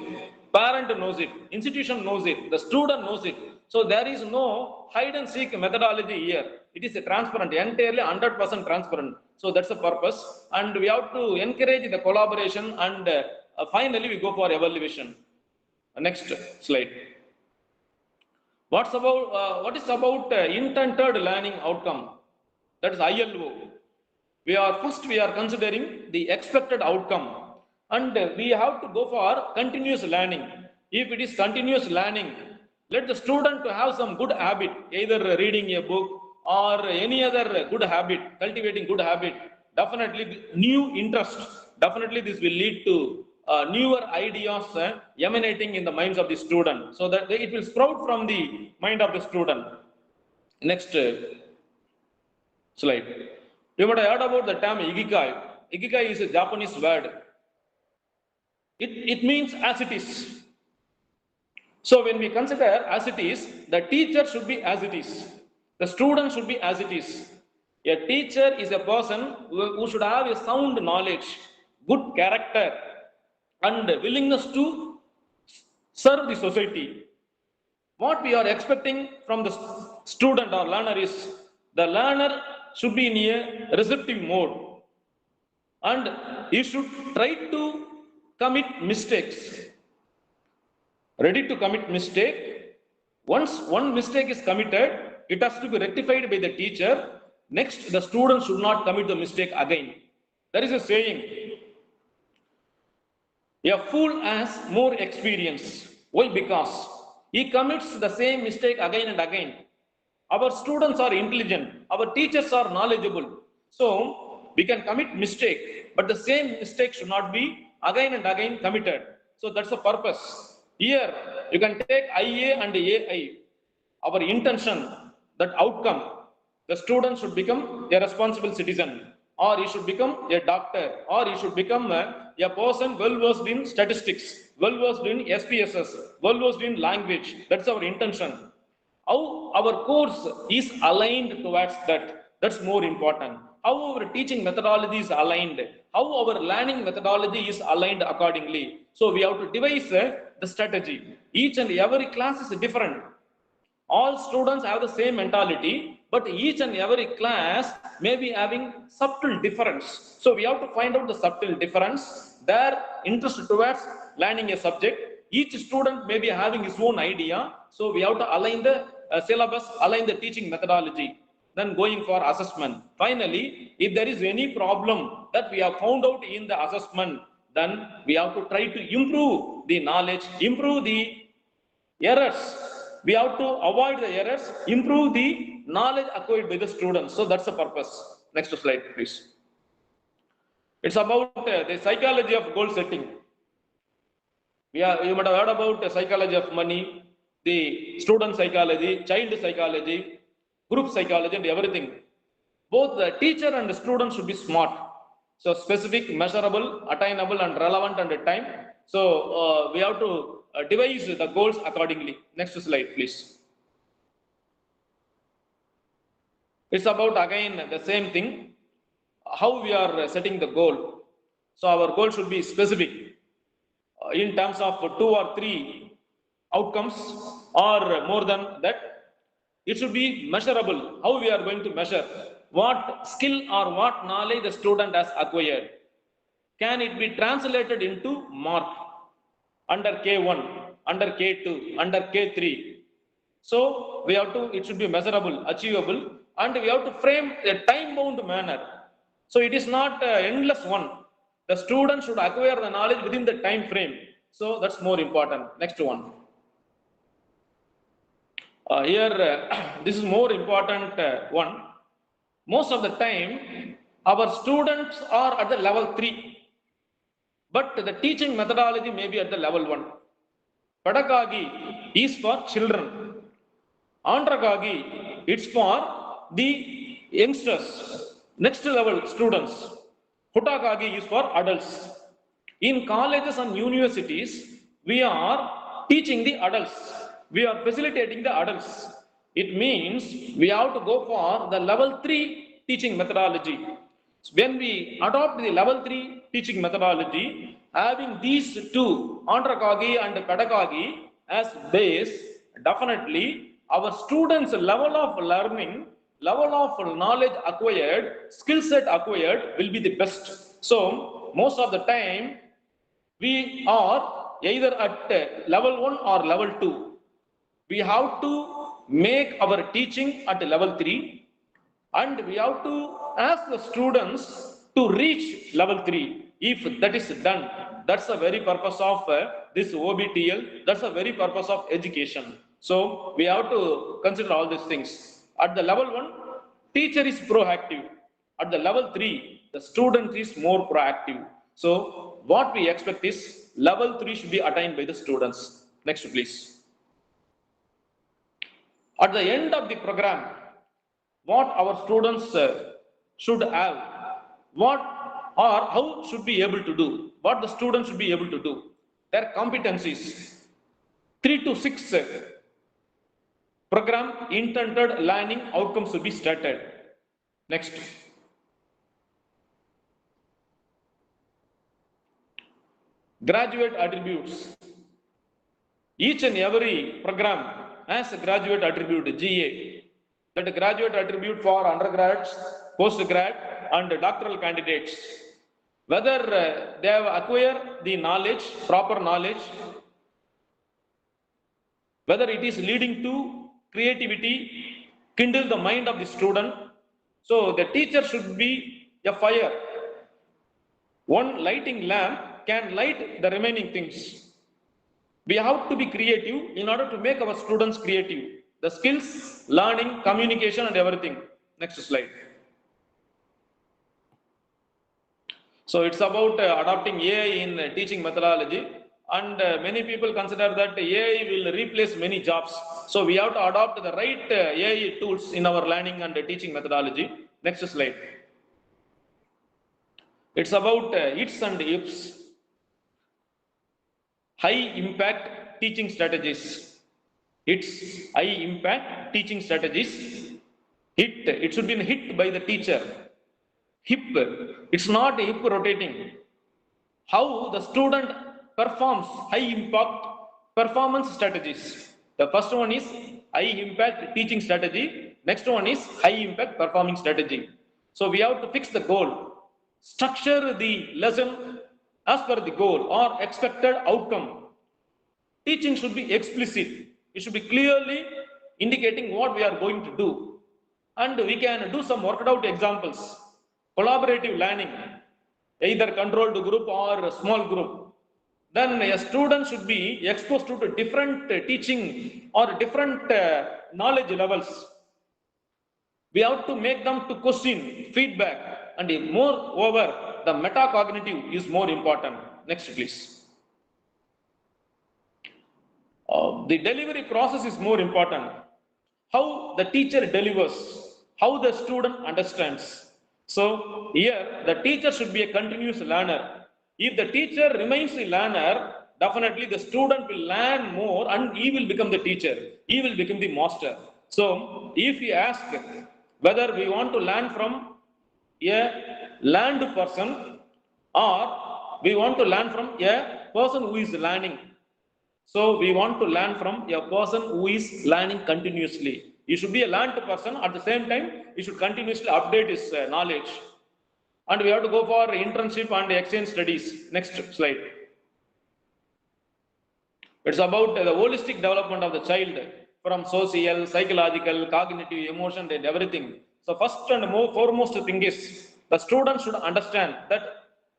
Parent knows it. Institution knows it. The student knows it. So there is no hide and seek methodology here. It is a transparent, entirely 100% transparent. So that's the purpose. And we have to encourage the collaboration, and finally we go for evaluation. Next slide. What is about intended learning outcome? That is ILO. We are considering the expected outcome, and we have to go for continuous learning. If it is continuous learning, let the student to have some good habit, either reading a book or any other good habit, cultivating good habit. Definitely new interest. Definitely this will lead to newer ideas emanating in the minds of the student, so that it will sprout from the mind of the student. Next slide. You might have heard about the term ikigai. Ikigai is a Japanese word. It means as it is. So when we consider as it is, the teacher should be as it is. The student should be as it is. A teacher is a person who should have a sound knowledge, good character, and willingness to serve the society. What we are expecting from the student or learner is, the learner should be in a receptive mode, and he should try to commit mistakes. Ready to commit mistake. Once one mistake is committed, it has to be rectified by the teacher. Next, the student should not commit the mistake again. There is a saying, a fool has more experience. Why? Because he commits the same mistake again and again. Our students are intelligent. Our teachers are knowledgeable. So we can commit mistake, but the same mistake should not be again and again committed. So that's the purpose. Here you can take IA and AI. Our intention, that outcome, the student should become a responsible citizen, or he should become a doctor, or he should become a person well versed in statistics, well versed in SPSS, well versed in language. That's our intention. How our course is aligned towards that, that's more important. How our teaching methodology is aligned, how our learning methodology is aligned accordingly. So we have to devise the strategy. Each and every class is different. All students have the same mentality, but each and every class may be having subtle difference. So we have to find out the subtle difference, their interest towards learning a subject. Each student may be having his own idea. So we have to align the syllabus, align the teaching methodology, then going for assessment. Finally, if there is any problem that we have found out in the assessment, then we have to try to improve the knowledge, improve the errors. We have to avoid the errors, improve the knowledge acquired by the students. So that's the purpose. Next slide, please. It's about the psychology of goal setting. You might have heard about the psychology of money, the student psychology, child psychology, group psychology, and everything. Both the teacher and the student should be smart. So specific, measurable, attainable, and relevant and time. So we have to devise the goals accordingly. Next slide, please. It's about again the same thing, how we are setting the goal. So our goal should be specific in terms of 2 or 3 outcomes or more than that. It should be measurable. How we are going to measure? What skill or what knowledge the student has acquired? Can it be translated into mark under K1, under K2, under K3? So we have to, it should be measurable, achievable, and we have to frame a time-bound manner. So it is not an endless one. The student should acquire the knowledge within the time frame. So that's more important. Next one. This is more important one. Most of the time, our students are at the level 3, but the teaching methodology may be at the level 1. Pedagogy is for children. Andragogy, it's for the youngsters, next level students. Pedagogy is for adults. In colleges and universities, we are teaching the adults. We are facilitating the adults. It means we have to go for the level 3 teaching methodology. When we adopt the level 3 teaching methodology, having these two, andragogy and pedagogy, as base, definitely our students' level of learning, level of knowledge acquired, skill set acquired will be the best. So most of the time, we are either at level 1 or level 2. We have to make our teaching at level 3, and we have to ask the students to reach level 3. If that is done, that's the very purpose of this OBTL, that's the very purpose of education. So we have to consider all these things. At the level 1, teacher is proactive. At the level 3, the student is more proactive. So what we expect is level 3 should be attained by the students. Next, please. At the end of the program, what our students should have, what or how should be able to do, what the students should be able to do, their competencies. 3 to 6 program intended learning outcomes should be started. Next. Graduate attributes. Each and every program has a graduate attribute, GA. That graduate attribute for undergrads, postgrad, and doctoral candidates. Whether they have acquired the knowledge, proper knowledge, whether it is leading to creativity, kindle the mind of the student. So the teacher should be a fire. One lighting lamp can light the remaining things. We have to be creative in order to make our students creative. The skills, learning, communication, and everything. Next slide. So it's about adopting AI in teaching methodology, and many people consider that AI will replace many jobs. So we have to adopt the right AI tools in our learning and teaching methodology. Next slide. It's about its and ifs. High impact teaching strategies. It's high impact teaching strategies. It should be hit by the teacher. Hip, it's not hip rotating. How the student performs high impact performance strategies. The first one is high impact teaching strategy. Next one is high impact performing strategy. So we have to fix the goal, structure the lesson as per the goal or expected outcome. Teaching should be explicit. It should be clearly indicating what we are going to do. And we can do some worked out examples. Collaborative learning, either controlled group or small group. Then a student should be exposed to different teaching or different knowledge levels. We have to make them to question, feedback, and moreover, the metacognitive is more important. Next, please. The delivery process is more important. How the teacher delivers, how the student understands. So here, the teacher should be a continuous learner. If the teacher remains a learner, definitely the student will learn more and he will become the teacher. He will become the master. So if you ask whether we want to learn from a learned person or we want to learn from a person who is learning. So we want to learn from a person who is learning continuously. He should be a learned person. At the same time, he should continuously update his knowledge. And we have to go for internship and exchange studies. Next slide. It's about the holistic development of the child from social, psychological, cognitive, emotion, and everything. So first and foremost thing is the student should understand that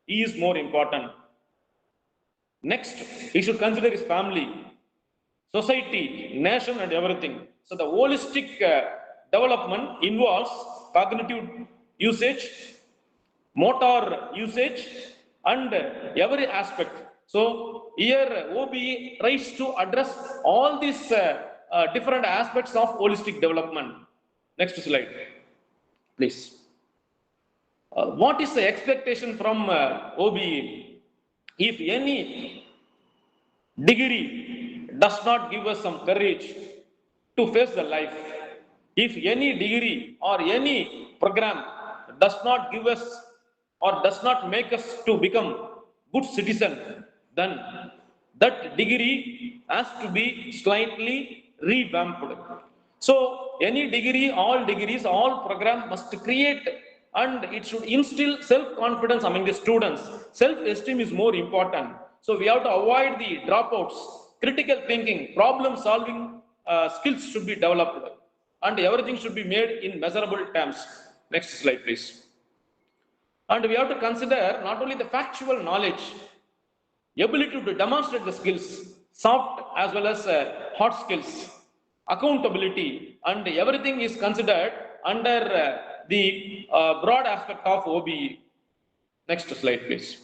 he is more important. Next, he should consider his family, society, nation, and everything. So the holistic development involves cognitive usage, motor usage, and every aspect. So here OBE tries to address all these different aspects of holistic development. Next slide, please. What is the expectation from OBE? If any degree does not give us some courage to face the life, if any degree or any program does not give us or does not make us to become good citizen, then that degree has to be slightly revamped. So any degree, all degrees, all program must create and it should instill self-confidence among the students. Self-esteem is more important. So we have to avoid the dropouts. Critical thinking, problem-solving skills should be developed and everything should be made in measurable terms. Next slide, please. And we have to consider not only the factual knowledge, ability to demonstrate the skills, soft as well as hard skills, accountability, and everything is considered under the broad aspect of OBE. Next slide, please.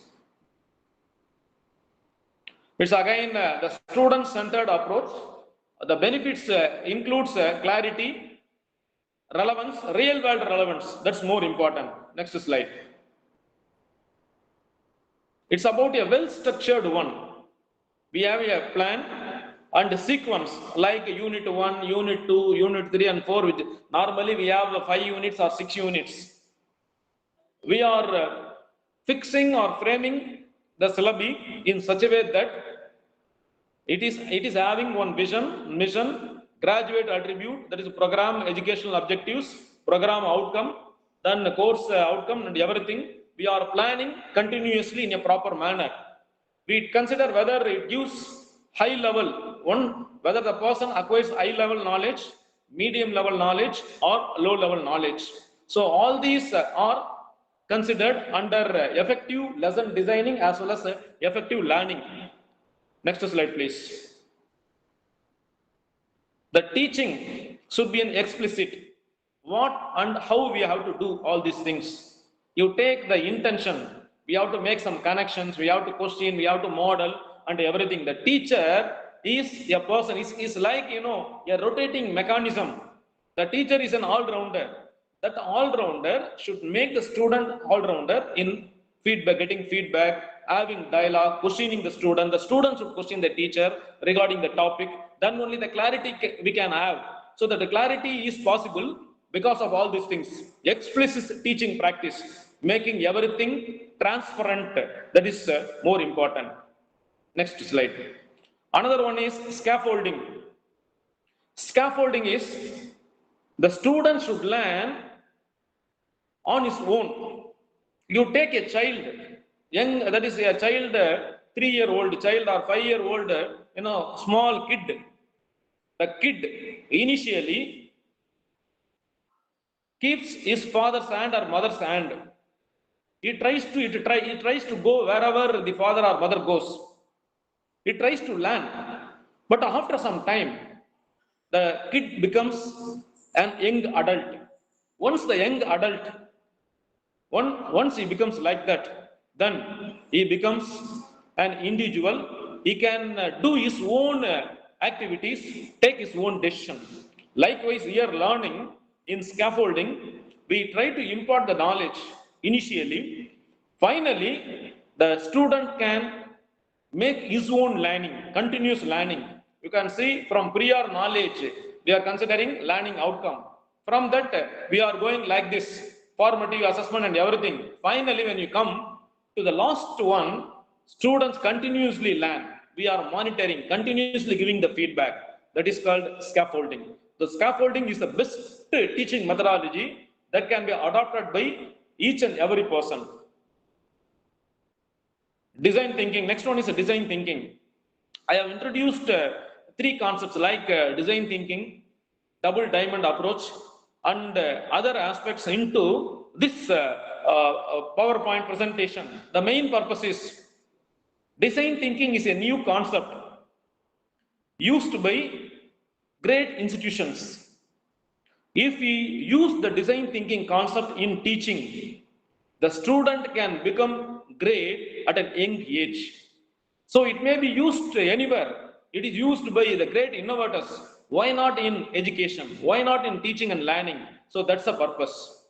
It's again the student-centered approach. The benefits includes clarity, relevance, real-world relevance. That's more important. Next slide. It's about a well-structured one. We have a plan and a sequence like unit 1, unit 2, unit 3 and 4. Which normally we have 5 units or 6 units. We are fixing or framing the syllabi in such a way that it is having one vision, mission, graduate attribute, that is program educational objectives, program outcome, then the course outcome and everything. We are planning continuously in a proper manner. We consider whether it gives high level, whether the person acquires high level knowledge, medium level knowledge or low level knowledge. So all these are considered under effective lesson designing as well as effective learning. Next slide, please. The teaching should be an explicit what and how we have to do all these things. You take the intention, we have to make some connections, we have to question, we have to model and everything. The teacher is a person, is like, a rotating mechanism. The teacher is an all-rounder. That all-rounder should make the student all-rounder in feedback, getting feedback, having dialogue, questioning the student. The student should question the teacher regarding the topic. Then only the clarity we can have. So that the clarity is possible because of all these things. Explicit teaching practice, making everything transparent, that is more important. Next slide. Another one is scaffolding. Scaffolding is The student should learn on his own. You take a child, young, that is a child, 3-year-old child or 5-year-old, small kid. The kid initially keeps his father's hand or mother's hand. He tries to go wherever the father or mother goes. He tries to learn. But after some time, the kid becomes an young adult. Once the young adult, once he becomes like that, then he becomes an individual. He can do his own activities, take his own decision. Likewise, here learning in scaffolding, we try to impart the knowledge initially. Finally, the student can make his own learning, continuous learning. You can see from prior knowledge, we are considering learning outcome. From that, we are going like this, formative assessment and everything. Finally, when you come to the last one, students continuously learn. We are monitoring, continuously giving the feedback. That is called scaffolding. The scaffolding is the best teaching methodology that can be adopted by each and every person. Design thinking. Next one is design thinking. I have introduced 3 concepts like design thinking, double diamond approach, and other aspects into this PowerPoint presentation. The main purpose is design thinking is a new concept used by great institutions. If we use the design thinking concept in teaching, the student can become great at an young age. So it may be used anywhere. It is used by the great innovators. Why not in education? Why not in teaching and learning? So that's the purpose.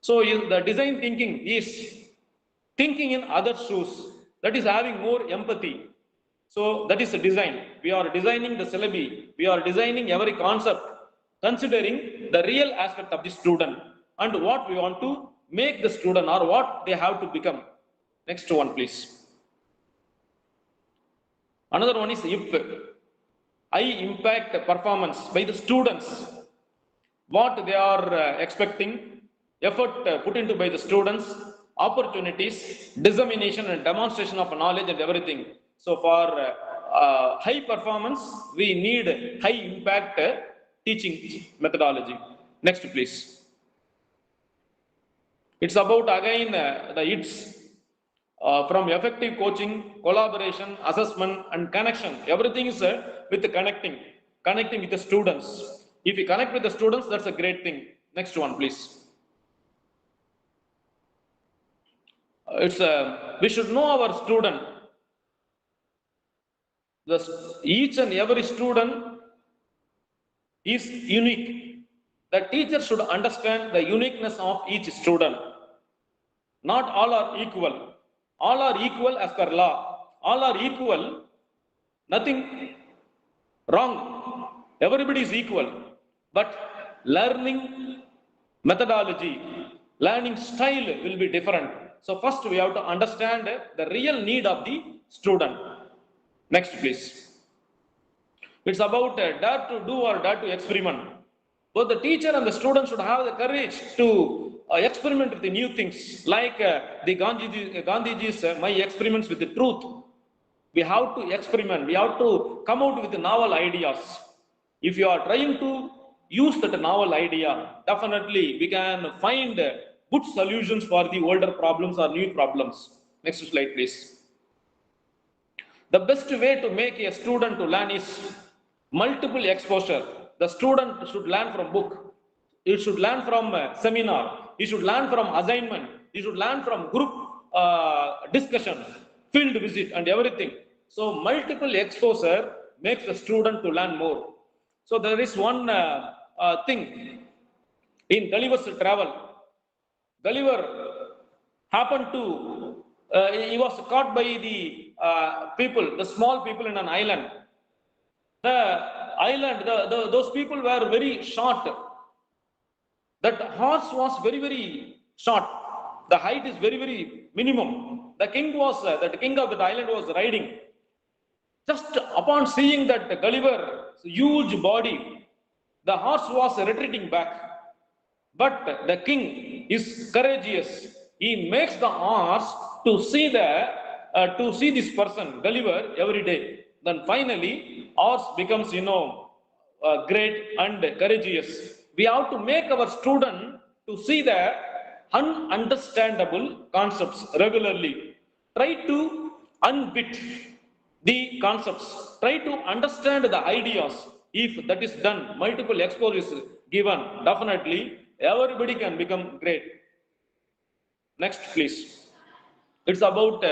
So the design thinking is thinking in other shoes. That is having more empathy. So that is the design. We are designing the syllabi. We are designing every concept, considering the real aspect of the student and what we want to make the student or what they have to become. Next one, please. Another one is high impact performance by the students. What they are expecting, effort put into by the students, opportunities, dissemination and demonstration of knowledge and everything. So for high performance, we need high impact teaching methodology. Next, please. It's about again the ITS. From effective coaching, collaboration, assessment, and connection. Everything is with the connecting with the students. If you connect with the students, that's a great thing. Next one, please. We should know our student. Each and every student is unique. The teacher should understand the uniqueness of each student. Not all are equal. All are equal as per law. All are equal. Nothing wrong. Everybody is equal. But learning methodology, learning style will be different. So first we have to understand the real need of the student. Next, please. It's about dare to do or dare to experiment. Both the teacher and the student should have the courage to experiment with the new things, like the Gandhiji's my experiments with the truth. We have to experiment. We have to come out with the novel ideas. If you are trying to use that novel idea, definitely we can find good solutions for the older problems or new problems. Next slide, please. The best way to make a student to learn is multiple exposure. The student should learn from book. He should learn from seminar. He should learn from assignment. He should learn from group discussion, field visit, and everything. So multiple exposure makes the student to learn more. So there is one thing in Gulliver's Travel. Gulliver happened to he was caught by the people, the small people in an island. The island, those people were very short. That horse was very, very short. The height is very, very minimum. The king of that island was riding. Just upon seeing that Gulliver's huge body, The horse was retreating back. But the king is courageous. He makes the horse to see this person deliver every day. Then finally, horse becomes, great and courageous. We have to make our student to see the ununderstandable concepts regularly. Try to unbit the concepts. Try to understand the ideas. If that is done, multiple exposures given, definitely everybody can become great. Next, please. It's about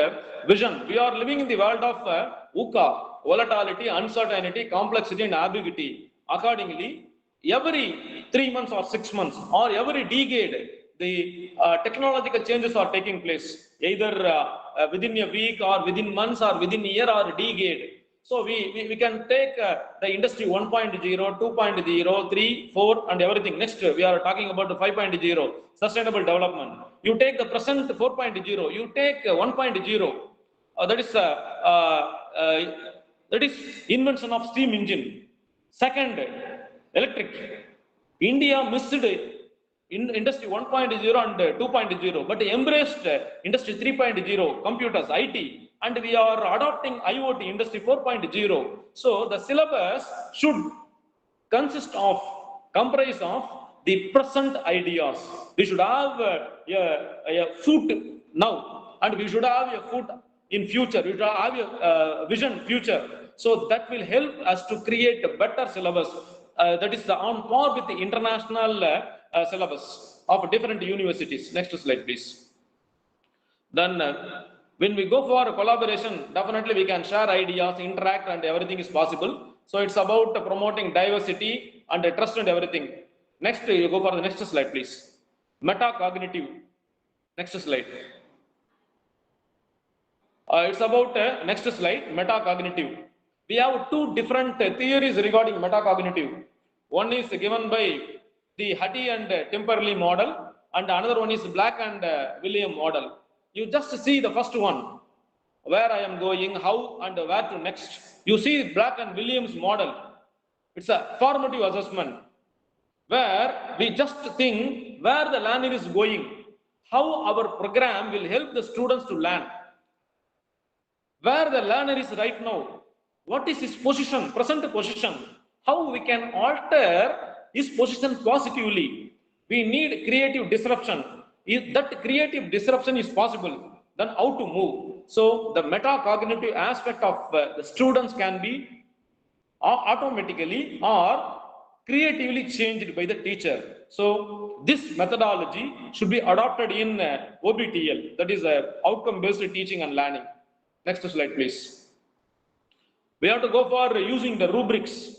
vision. We are living in the world of VUCA, volatility, uncertainty, complexity, and ambiguity. Accordingly, every 3 months or 6 months or every decade, the technological changes are taking place, either within a week or within months or within a year or a decade. So we can take the industry 1.0, 2.0, 3, 4 and everything. Next, we are talking about the 5.0, sustainable development. You take the present 4.0, you take 1.0, that is invention of steam engine. Second, electric. India missed in industry 1.0 and 2.0, but embraced industry 3.0, computers, IT, and we are adopting IoT, industry 4.0. So the syllabus should comprise of the present ideas. We should have a foot now, and we should have a foot in future. We should have a vision future. So that will help us to create a better syllabus that is on par with the international syllabus of different universities. Next slide, please. Then when we go for a collaboration, definitely we can share ideas, interact, and everything is possible. So it's about promoting diversity and trust and everything. Next, you go for the next slide, please. Metacognitive. Next slide. It's about next slide, metacognitive. We have two different theories regarding metacognitive. One is given by the Hutty and Timperley model, and another one is Black and William model. You just see the first one, where I am going, how and where to next. You see Black and Williams model. It's a formative assessment, where we just think where the learner is going, how our program will help the students to learn. Where the learner is right now, what is his position, present position, how we can alter his position positively. We need creative disruption. If that creative disruption is possible, then how to move. So the metacognitive aspect of the students can be automatically or creatively changed by the teacher. So this methodology should be adopted in OBTL, that is outcome-based teaching and learning. Next slide, please. We have to go for using the rubrics.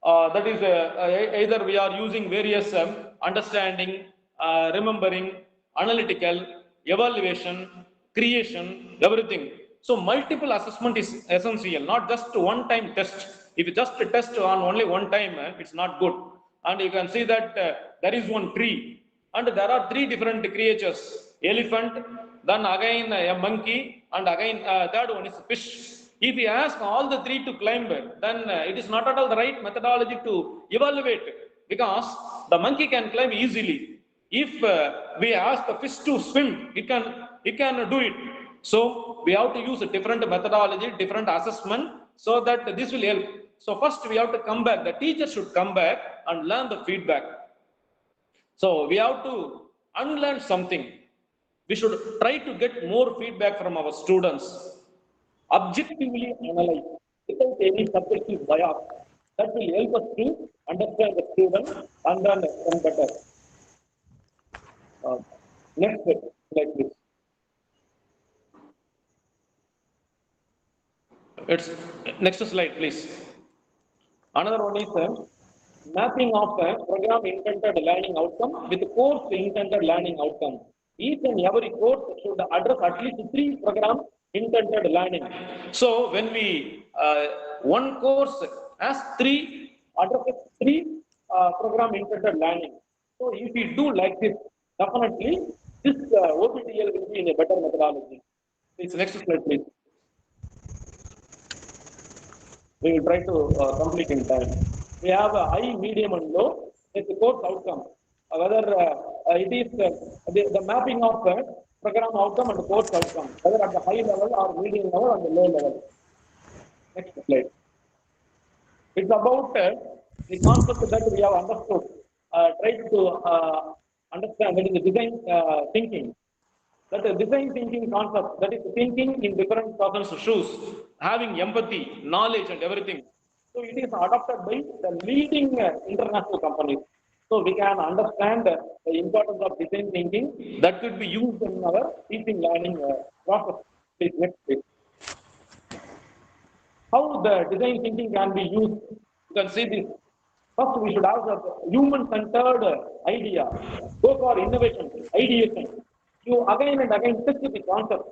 That is either we are using various understanding, remembering, analytical, evaluation, creation, everything. So multiple assessment is essential, not just one-time test. If you just test on only one time, it's not good. And you can see that there is one tree, and there are three different creatures: elephant, then again a monkey, and again third one is a fish. If we ask all the three to climb, then it is not at all the right methodology to evaluate, because the monkey can climb easily. If we ask the fish to swim, it can do it. So we have to use a different methodology, different assessment, so that this will help. So first we have to come back. The teacher should come back and learn the feedback. So we have to unlearn something. We should try to get more feedback from our students. Objectively analyze without any subjective bias. That will help us to understand the student and then better. Next slide, please. It's next slide, please. Another one is mapping of program intended learning outcome with course intended learning outcome. Each and every course should address at least 3 program intended learning. So when we one course has 3 addresses 3 program intended learning. So if we do like this, definitely this OBTL will be in a better methodology. Please, next slide, please. We will try to complete in time. we have a high, medium, and low. It's the course outcome. Whether it is the mapping of program outcome and course outcome, whether at the high level or medium level or the low level. Next slide. It's about the concept that we have understood, try to understand, that is the design thinking. That is design thinking concept, that is thinking in different person's shoes, having empathy, knowledge and everything. So it is adopted by the leading international companies. So we can understand the importance of design thinking that could be used in our teaching learning process. Please, next page. How the design thinking can be used? You can see this. First, we should have the human-centered idea. Go for innovation, ideation. You again and again test the concept.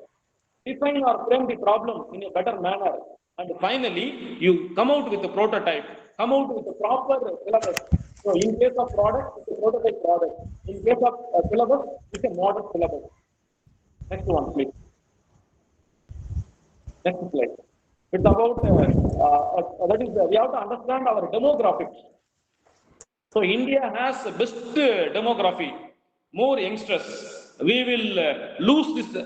Define or frame the problem in a better manner. And finally, you come out with a prototype. Come out with a proper syllabus. So in case of product, it's a prototype product. In case of syllabus, it's a model syllabus. Next one, please. Next slide. It's about, that is, we have to understand our demographics. So India has the best demography, more youngsters. We will lose this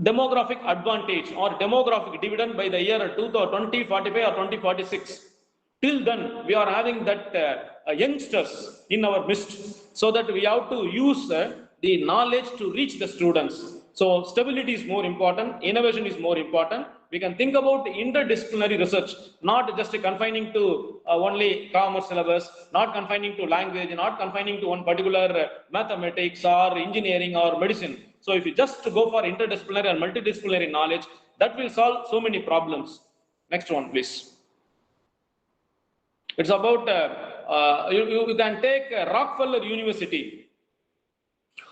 demographic advantage or demographic dividend by the year 2045 or 2046. Till then, we are having that youngsters in our midst, so that we have to use the knowledge to reach the students. So stability is more important, innovation is more important. We can think about interdisciplinary research, not just confining to only commerce syllabus, not confining to language, not confining to one particular mathematics or engineering or medicine. So if you just go for interdisciplinary and multidisciplinary knowledge, that will solve so many problems. Next one, please. It's about, you can take Rockefeller University.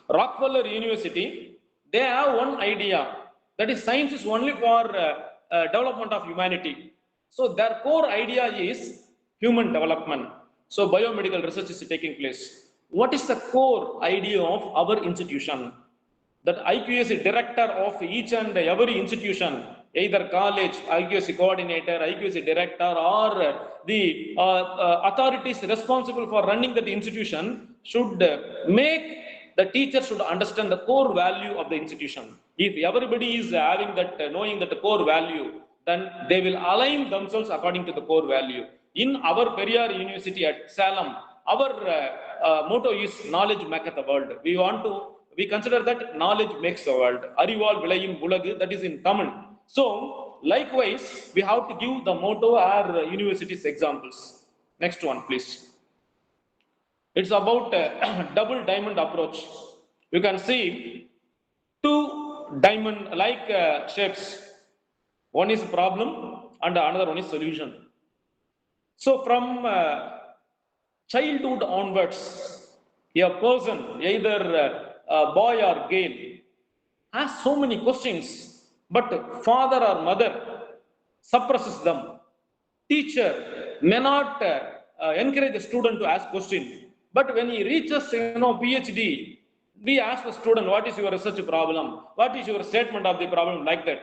Rockefeller University, they have one idea, that is science is only for development of humanity. So their core idea is human development. So biomedical research is taking place. What is the core idea of our institution? That IQAC director of each and every institution, either college, IQAC coordinator, IQAC director, or the authorities responsible for running that institution should make the teacher should understand the core value of the institution. If everybody is having that, knowing that the core value, then they will align themselves according to the core value. In our Periyar University at Salem, our motto is knowledge maketh the world. We consider that knowledge makes the world. Arival vilayum ulagu, that is in Tamil. So, likewise, we have to give the motto our university's examples. Next one, please. It's about double diamond approach. You can see two diamond-like shapes. One is problem and another one is solution. So from childhood onwards, a person, either boy or girl, has so many questions, but father or mother suppresses them. Teacher may not encourage the student to ask questions. But when he reaches, PhD, we ask the student, what is your research problem? What is your statement of the problem? Like that.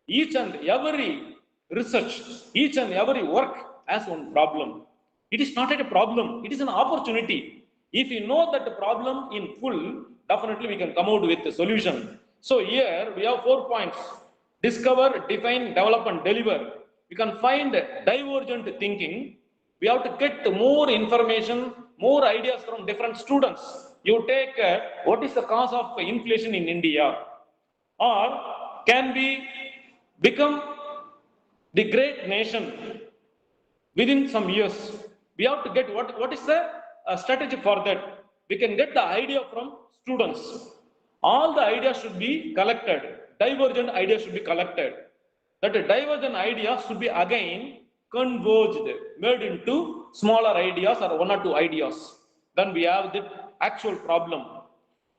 Each and every research, each and every work has one problem. It is not a problem. It is an opportunity. If you know that the problem in full, definitely we can come out with a solution. So here we have 4 points. Discover, define, develop and deliver. You can find divergent thinking. We have to get more information, more ideas from different students. You take what is the cause of inflation in India, or can we become the great nation within some years? We have to get what is the strategy for that. We can get the idea from students. All the ideas should be collected. Divergent ideas should be collected. That divergent ideas should be again converged, made into smaller ideas or 1 or 2 ideas. Then we have the actual problem.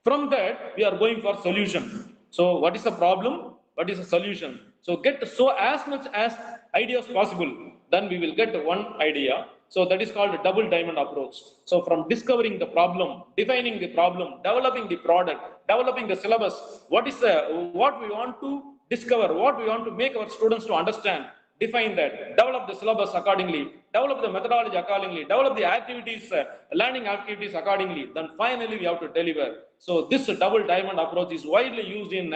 From that, we are going for solution. So what is the problem? What is the solution? So get as much as ideas possible. Then we will get one idea. So that is called a double diamond approach. So from discovering the problem, defining the problem, developing the product, developing the syllabus, what we want to discover, what we want to make our students to understand, define that, develop the syllabus accordingly, develop the methodology accordingly, develop the activities, learning activities accordingly, then finally we have to deliver. So this double diamond approach is widely used in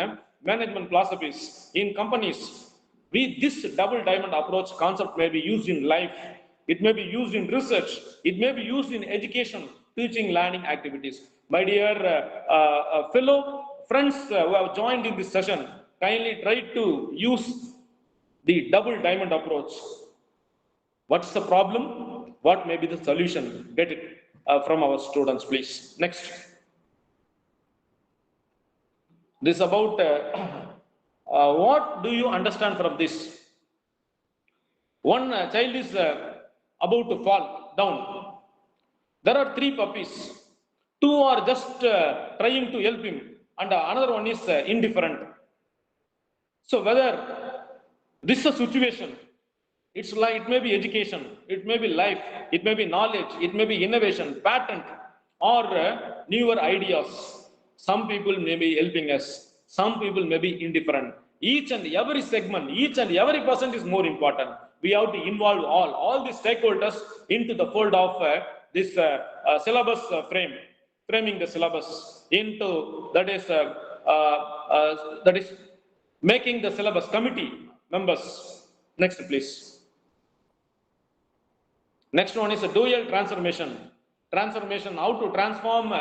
management philosophies, in companies. This double diamond approach concept may be used in life, it may be used in research, it may be used in education, teaching, learning activities. My dear fellow friends who have joined in this session, kindly try to use the double diamond approach. What's the problem? What may be the solution? Get it from our students, please. Next. This about what do you understand from this? One child is about to fall down. There are 3 puppies. 2 are just trying to help him, and another one is indifferent. So whether this is a situation, it's like it may be education, it may be life, it may be knowledge, it may be innovation, patent, or newer ideas. Some people may be helping us, some people may be indifferent. Each and every segment, each and every person is more important. We have to involve all the stakeholders into the fold of this syllabus framing the syllabus into that is making the syllabus committee members. Next, please. Next one is a dual transformation. Transformation, how to transform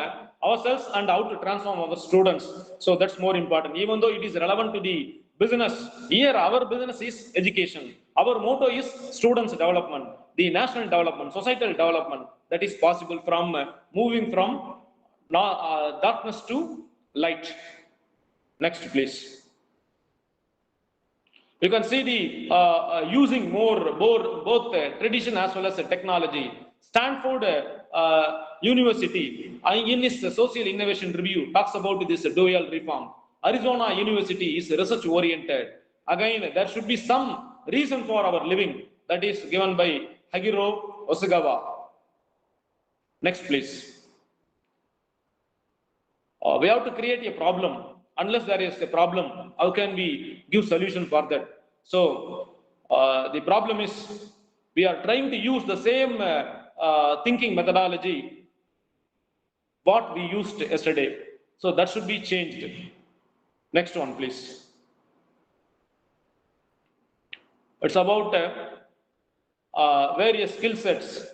ourselves and how to transform our students. So that's more important. Even though it is relevant to the business, here our business is education. Our motto is students development, the national development, societal development. That is possible from moving from darkness to light. Next, please. You can see the using both tradition as well as technology. Stanford University in its social innovation review talks about this dual reform. Arizona University is research oriented. Again, there should be some reason for our living that is given by Hagiro Osagawa. Next, please. We have to create a problem. Unless there is a problem, how can we give solution for that? So the problem is we are trying to use the same thinking methodology what we used yesterday. So that should be changed. Next one, please. It's about various skill sets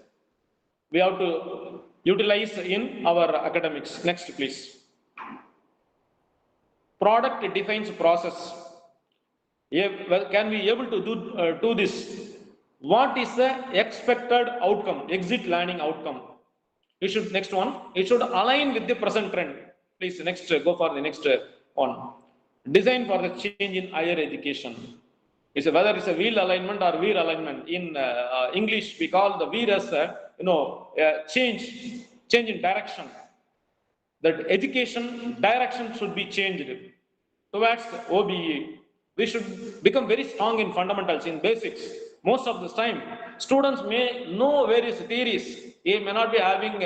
we have to utilize in our academics. Next, please. Product defines process. Can we able to do this? What is the expected outcome, exit learning outcome? You should, next one, it should align with the present trend. Please, next, go for the next one. Design for the change in higher education. It's whether it's a wheel alignment or veer alignment. In English, we call the veer as change in direction. That education direction should be changed towards OBE. We should become very strong in fundamentals, in basics. Most of the time, students may know various theories. They may not be having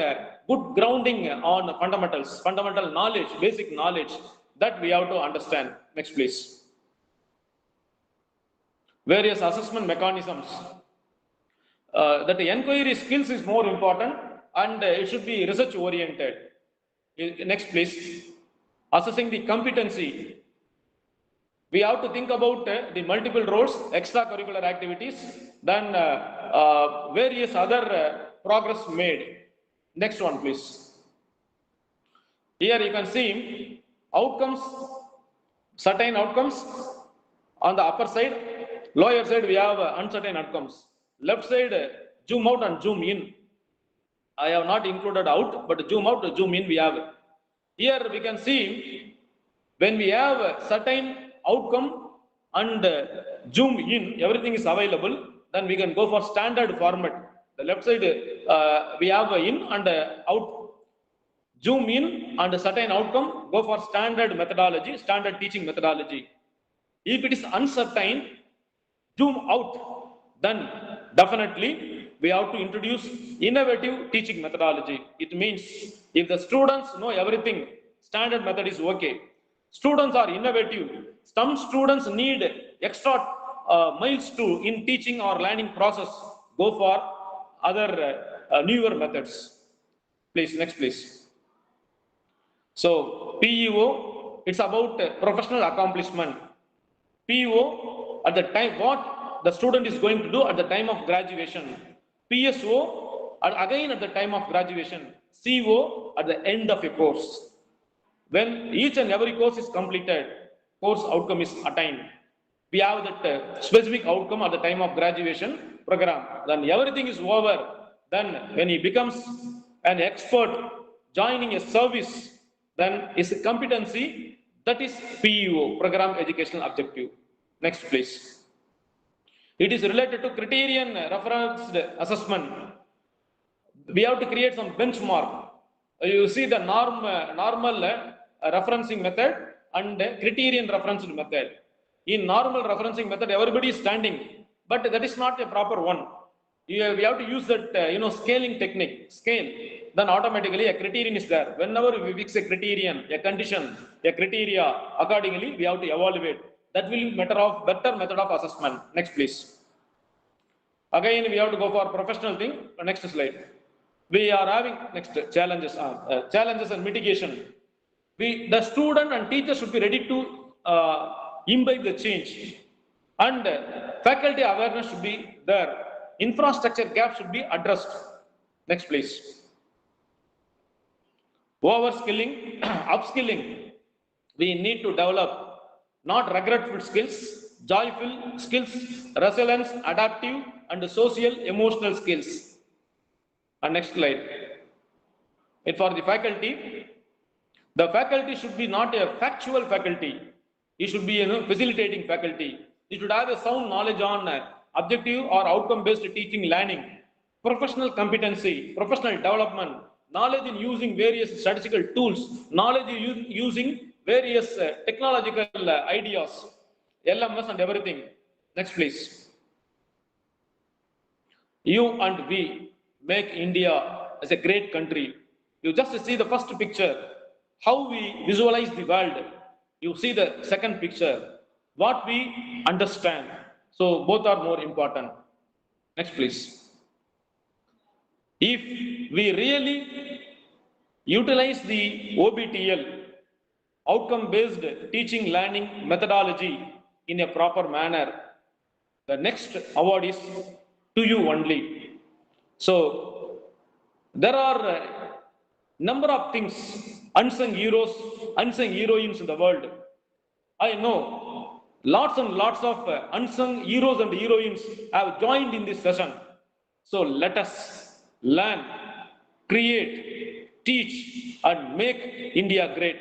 good grounding on fundamentals, fundamental knowledge, basic knowledge that we have to understand. Next, please. Various assessment mechanisms. That the inquiry skills is more important and it should be research oriented. Next, please. Assessing the competency. We have to think about the multiple roles, extracurricular activities, then various other progress made. Next one, please. Here you can see outcomes, certain outcomes. On the upper side, lower side, we have uncertain outcomes. Left side, zoom out and zoom in. I have not included out, but zoom out, zoom in we have. Here we can see when we have a certain outcome and zoom in, everything is available, then we can go for standard format. The left side, we have in and out. Zoom in and a certain outcome, go for standard methodology, standard teaching methodology. If it is uncertain, zoom out, then definitely we have to introduce innovative teaching methodology. It means if the students know everything, standard method is okay. Students are innovative. Some students need extra miles to in teaching or learning process, go for other newer methods. Please, next please. So PEO, it's about professional accomplishment. PO at the time, what the student is going to do at the time of graduation. PSO, again at the time of graduation. CO at the end of a course. When each and every course is completed, course outcome is attained. We have that specific outcome at the time of graduation program. Then everything is over. Then when he becomes an expert joining a service, then his competency, that is PEO, program educational objective. Next please. It is related to criterion referenced assessment. We have to create some benchmark. You see the normal referencing method and criterion referenced method. In normal referencing method, everybody is standing, but that is not a proper one. We have to use that scaling technique, scale. Then automatically a criterion is there. Whenever we fix a criterion, a condition, a criteria, accordingly we have to evaluate. That will be better method of assessment. Next please. Again we have to go for professional thing. Next slide. We are having next challenges and mitigation. The student and teacher should be ready to imbibe the change, and faculty awareness should be there. Infrastructure gap should be addressed. Next please. Overskilling, upskilling. We need to develop not regretful skills, joyful skills, resilience, adaptive and social emotional skills. And next slide. For the faculty should be not a factual faculty. It should be a facilitating faculty. It should have a sound knowledge on objective or outcome-based teaching, learning, professional competency, professional development, knowledge in using various statistical tools, knowledge in using various technological ideas, LMS and everything. Next, please. You and we make India as a great country. You just see the first picture, how we visualize the world. You see the second picture, what we understand. So both are more important. Next, please. If we really utilize the OBTL, outcome-based teaching learning methodology, in a proper manner, the next award is to you only. So there are a number of things, unsung heroes, unsung heroines in the world. I know lots and lots of unsung heroes and heroines have joined in this session. So let us learn, create, teach and make India great.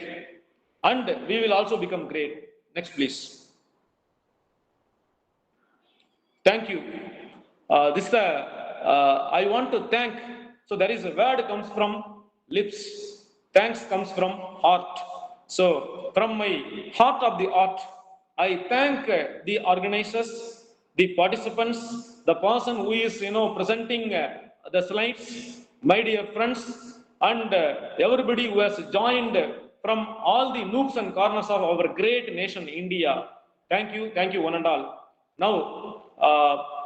And we will also become great. Next, please. Thank you. I want to thank. So there is a word comes from lips. Thanks comes from heart. So from my heart of the heart, I thank the organizers, the participants, the person who is presenting the slides, my dear friends, and everybody who has joined from all the nooks and corners of our great nation, India. Thank you, one and all. Now,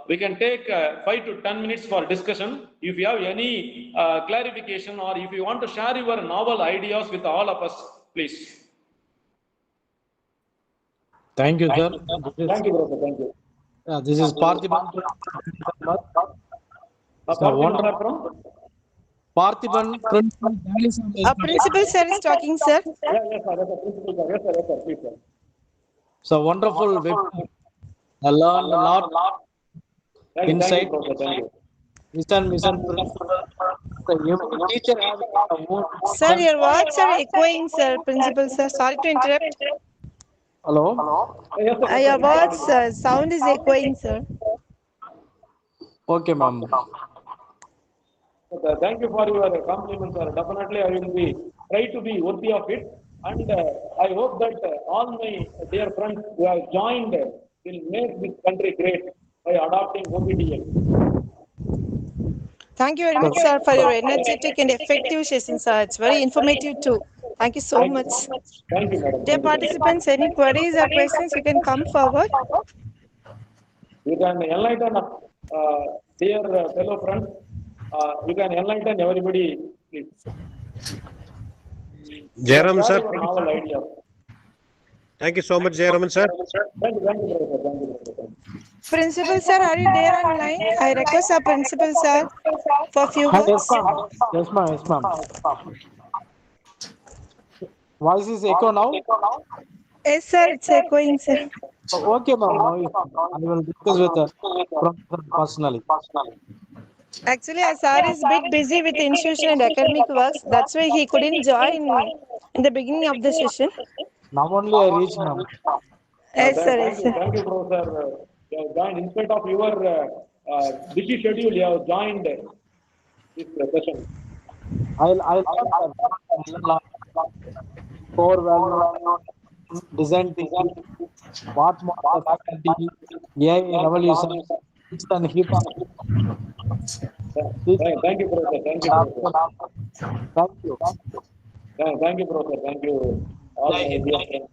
we can take 5 to 10 minutes for discussion. If you have any clarification or if you want to share your novel ideas with all of us, please. Thank you, sir. Thank you, brother. Thank you. This is Parthiban. Parthiban, Principal sir is talking, sir. Yes, sir. Please, sir. So wonderful website. I learned a lot. Insight. Mission. Every teacher has a own. Sir, your words are echoing, sir. Principal sir, sorry to interrupt. Hello. Yes, sir. Your words sound is echoing, sir. Okay, ma'am. Thank you for your compliments, sir. Definitely, I will try to be worthy of it. And I hope that all my dear friends who have joined will make this country great by adopting OBTL. Thank you very much, sir, for your energetic and effective session, sir. It's very informative too. Thank you so much. Thank you, madam. Dear participants, any queries or questions, you can come forward. You can enlighten, dear fellow friends, you can enlighten everybody, please. Jairam Share sir, your novel idea. thank you so much, Jairam sir. Thank you, brother. Thank you, brother. Principal sir, are you there online? I request our principal sir for few Yes, words. ma'am. Yes, ma'am. Yes, ma'am. Voice is echo now. Yes, sir, it's echoing, sir. Okay, ma'am. No issue. I will discuss with the professor personally. Actually, our sir is a bit busy with institution and academic works. That's why he couldn't join in the beginning of the session. Now only I reach, ma'am. Yes, sir. Yes, sir. Thank you, professor. You have joined, in spite of your busy schedule, you have joined this session. I'll learn core value, design thinking, what more the faculty, AI in evolution, hips and hips. Teach Thank you, professor. Thank you, professor. Thank you. Thank you, professor. Thank you, all Jai my Hind. dear friends.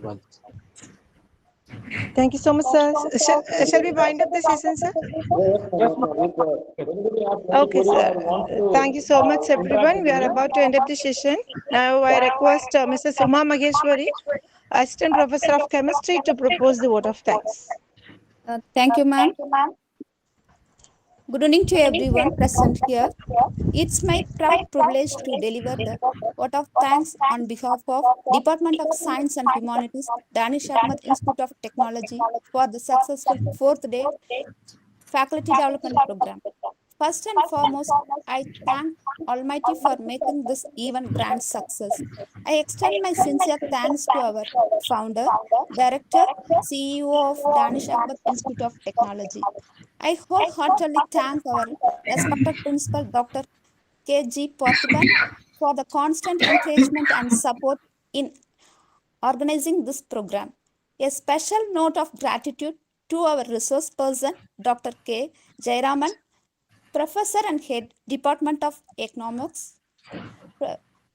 Well, Thank you so much, sir. Shall we wind up the session, sir? yes, Yes, ma'am. ma'am. If anybody has any Okay, query sir. or wants to Thank you so much, interact everyone. with We are me, about to end up the session. Now, I request Mrs. Uma Maheshwari, Assistant Professor of Chemistry, to propose the vote of thanks. Thank you, ma'am. Good evening to everyone present here. It's my proud privilege to deliver the vote of thanks on behalf of Department of Science and Humanities, Danish Ahmed Institute of Technology for the successful fourth day faculty development program. First and foremost, I thank Almighty for making this event grand success. I extend my sincere thanks to our founder, director, CEO of Danish Ahmed Institute of Technology. I wholeheartedly thank our respected principal, Dr. K.G. Parthiban, for the constant encouragement and support in organizing this program. A special note of gratitude to our resource person, Dr. K. Jairaman, Professor and Head, Department of Economics,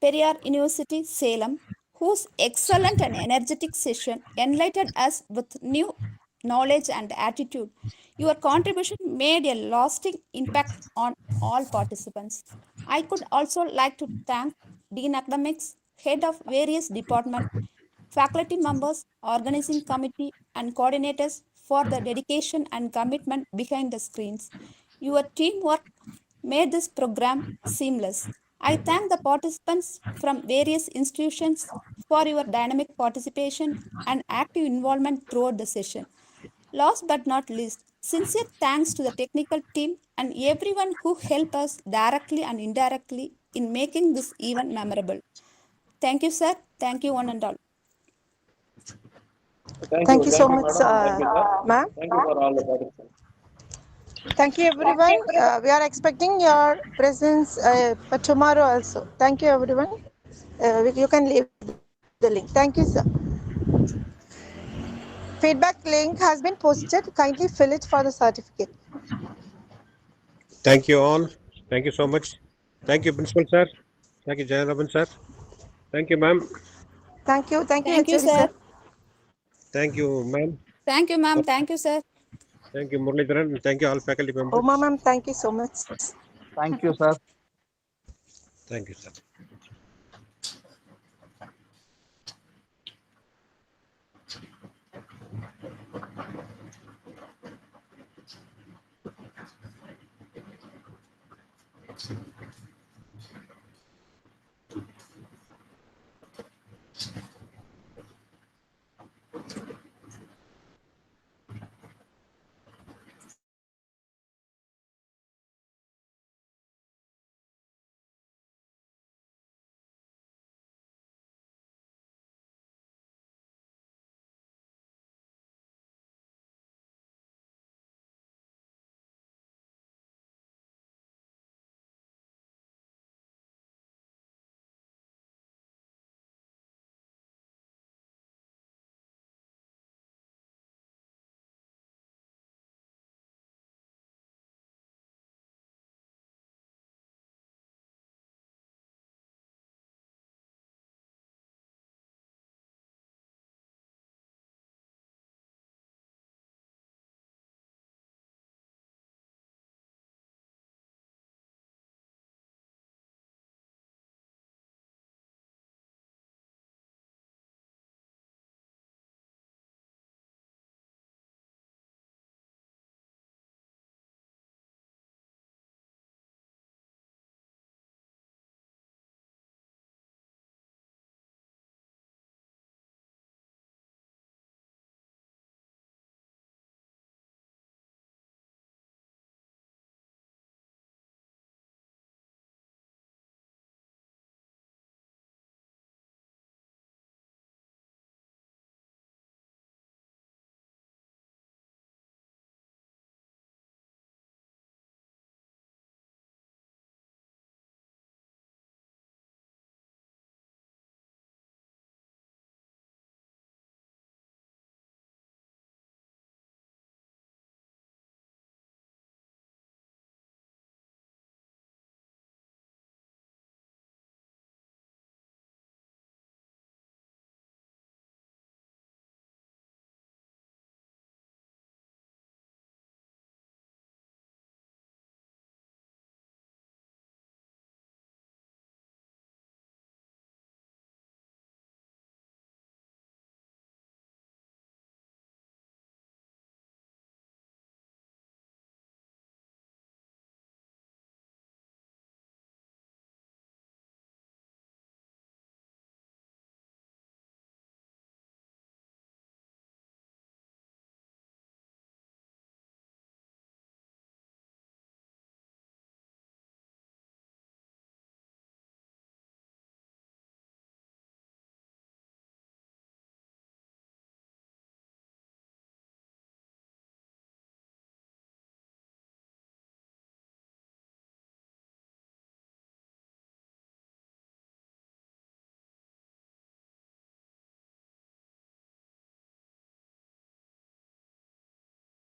Periyar University, Salem, whose excellent and energetic session enlightened us with new knowledge and attitude. Your contribution made a lasting impact on all participants. I could also like to thank Dean Academics, Head of various departments, faculty members, organizing committee, and coordinators for the dedication and commitment behind the screens. Your teamwork made this program seamless. I thank the participants from various institutions for your dynamic participation and active involvement throughout the session. Last but not least, sincere thanks to the technical team and everyone who helped us directly and indirectly in making this event memorable. Thank you, sir. Thank you, one and all. Thank you so thank you, much, madam. Thank you, sir. ma'am. Thank you for all the participants. Thank you, everyone. We are expecting your presence for tomorrow also. Thank you, everyone. You can leave the link. Thank you, sir. Feedback link has been posted. Kindly fill it for the certificate. Thank you all. Thank you so much. Thank you, Principal sir. Thank you, Jayaraman sir. Thank you, ma'am. Thank you. Thank you, Thank you, HOD, sir. sir. Thank you, ma'am. Thank you, ma'am. Thank you, sir. Thank you, Muralidharan. And thank you, all faculty Uma, members. ma'am, thank you so much. Thank you, sir. Thank you, sir.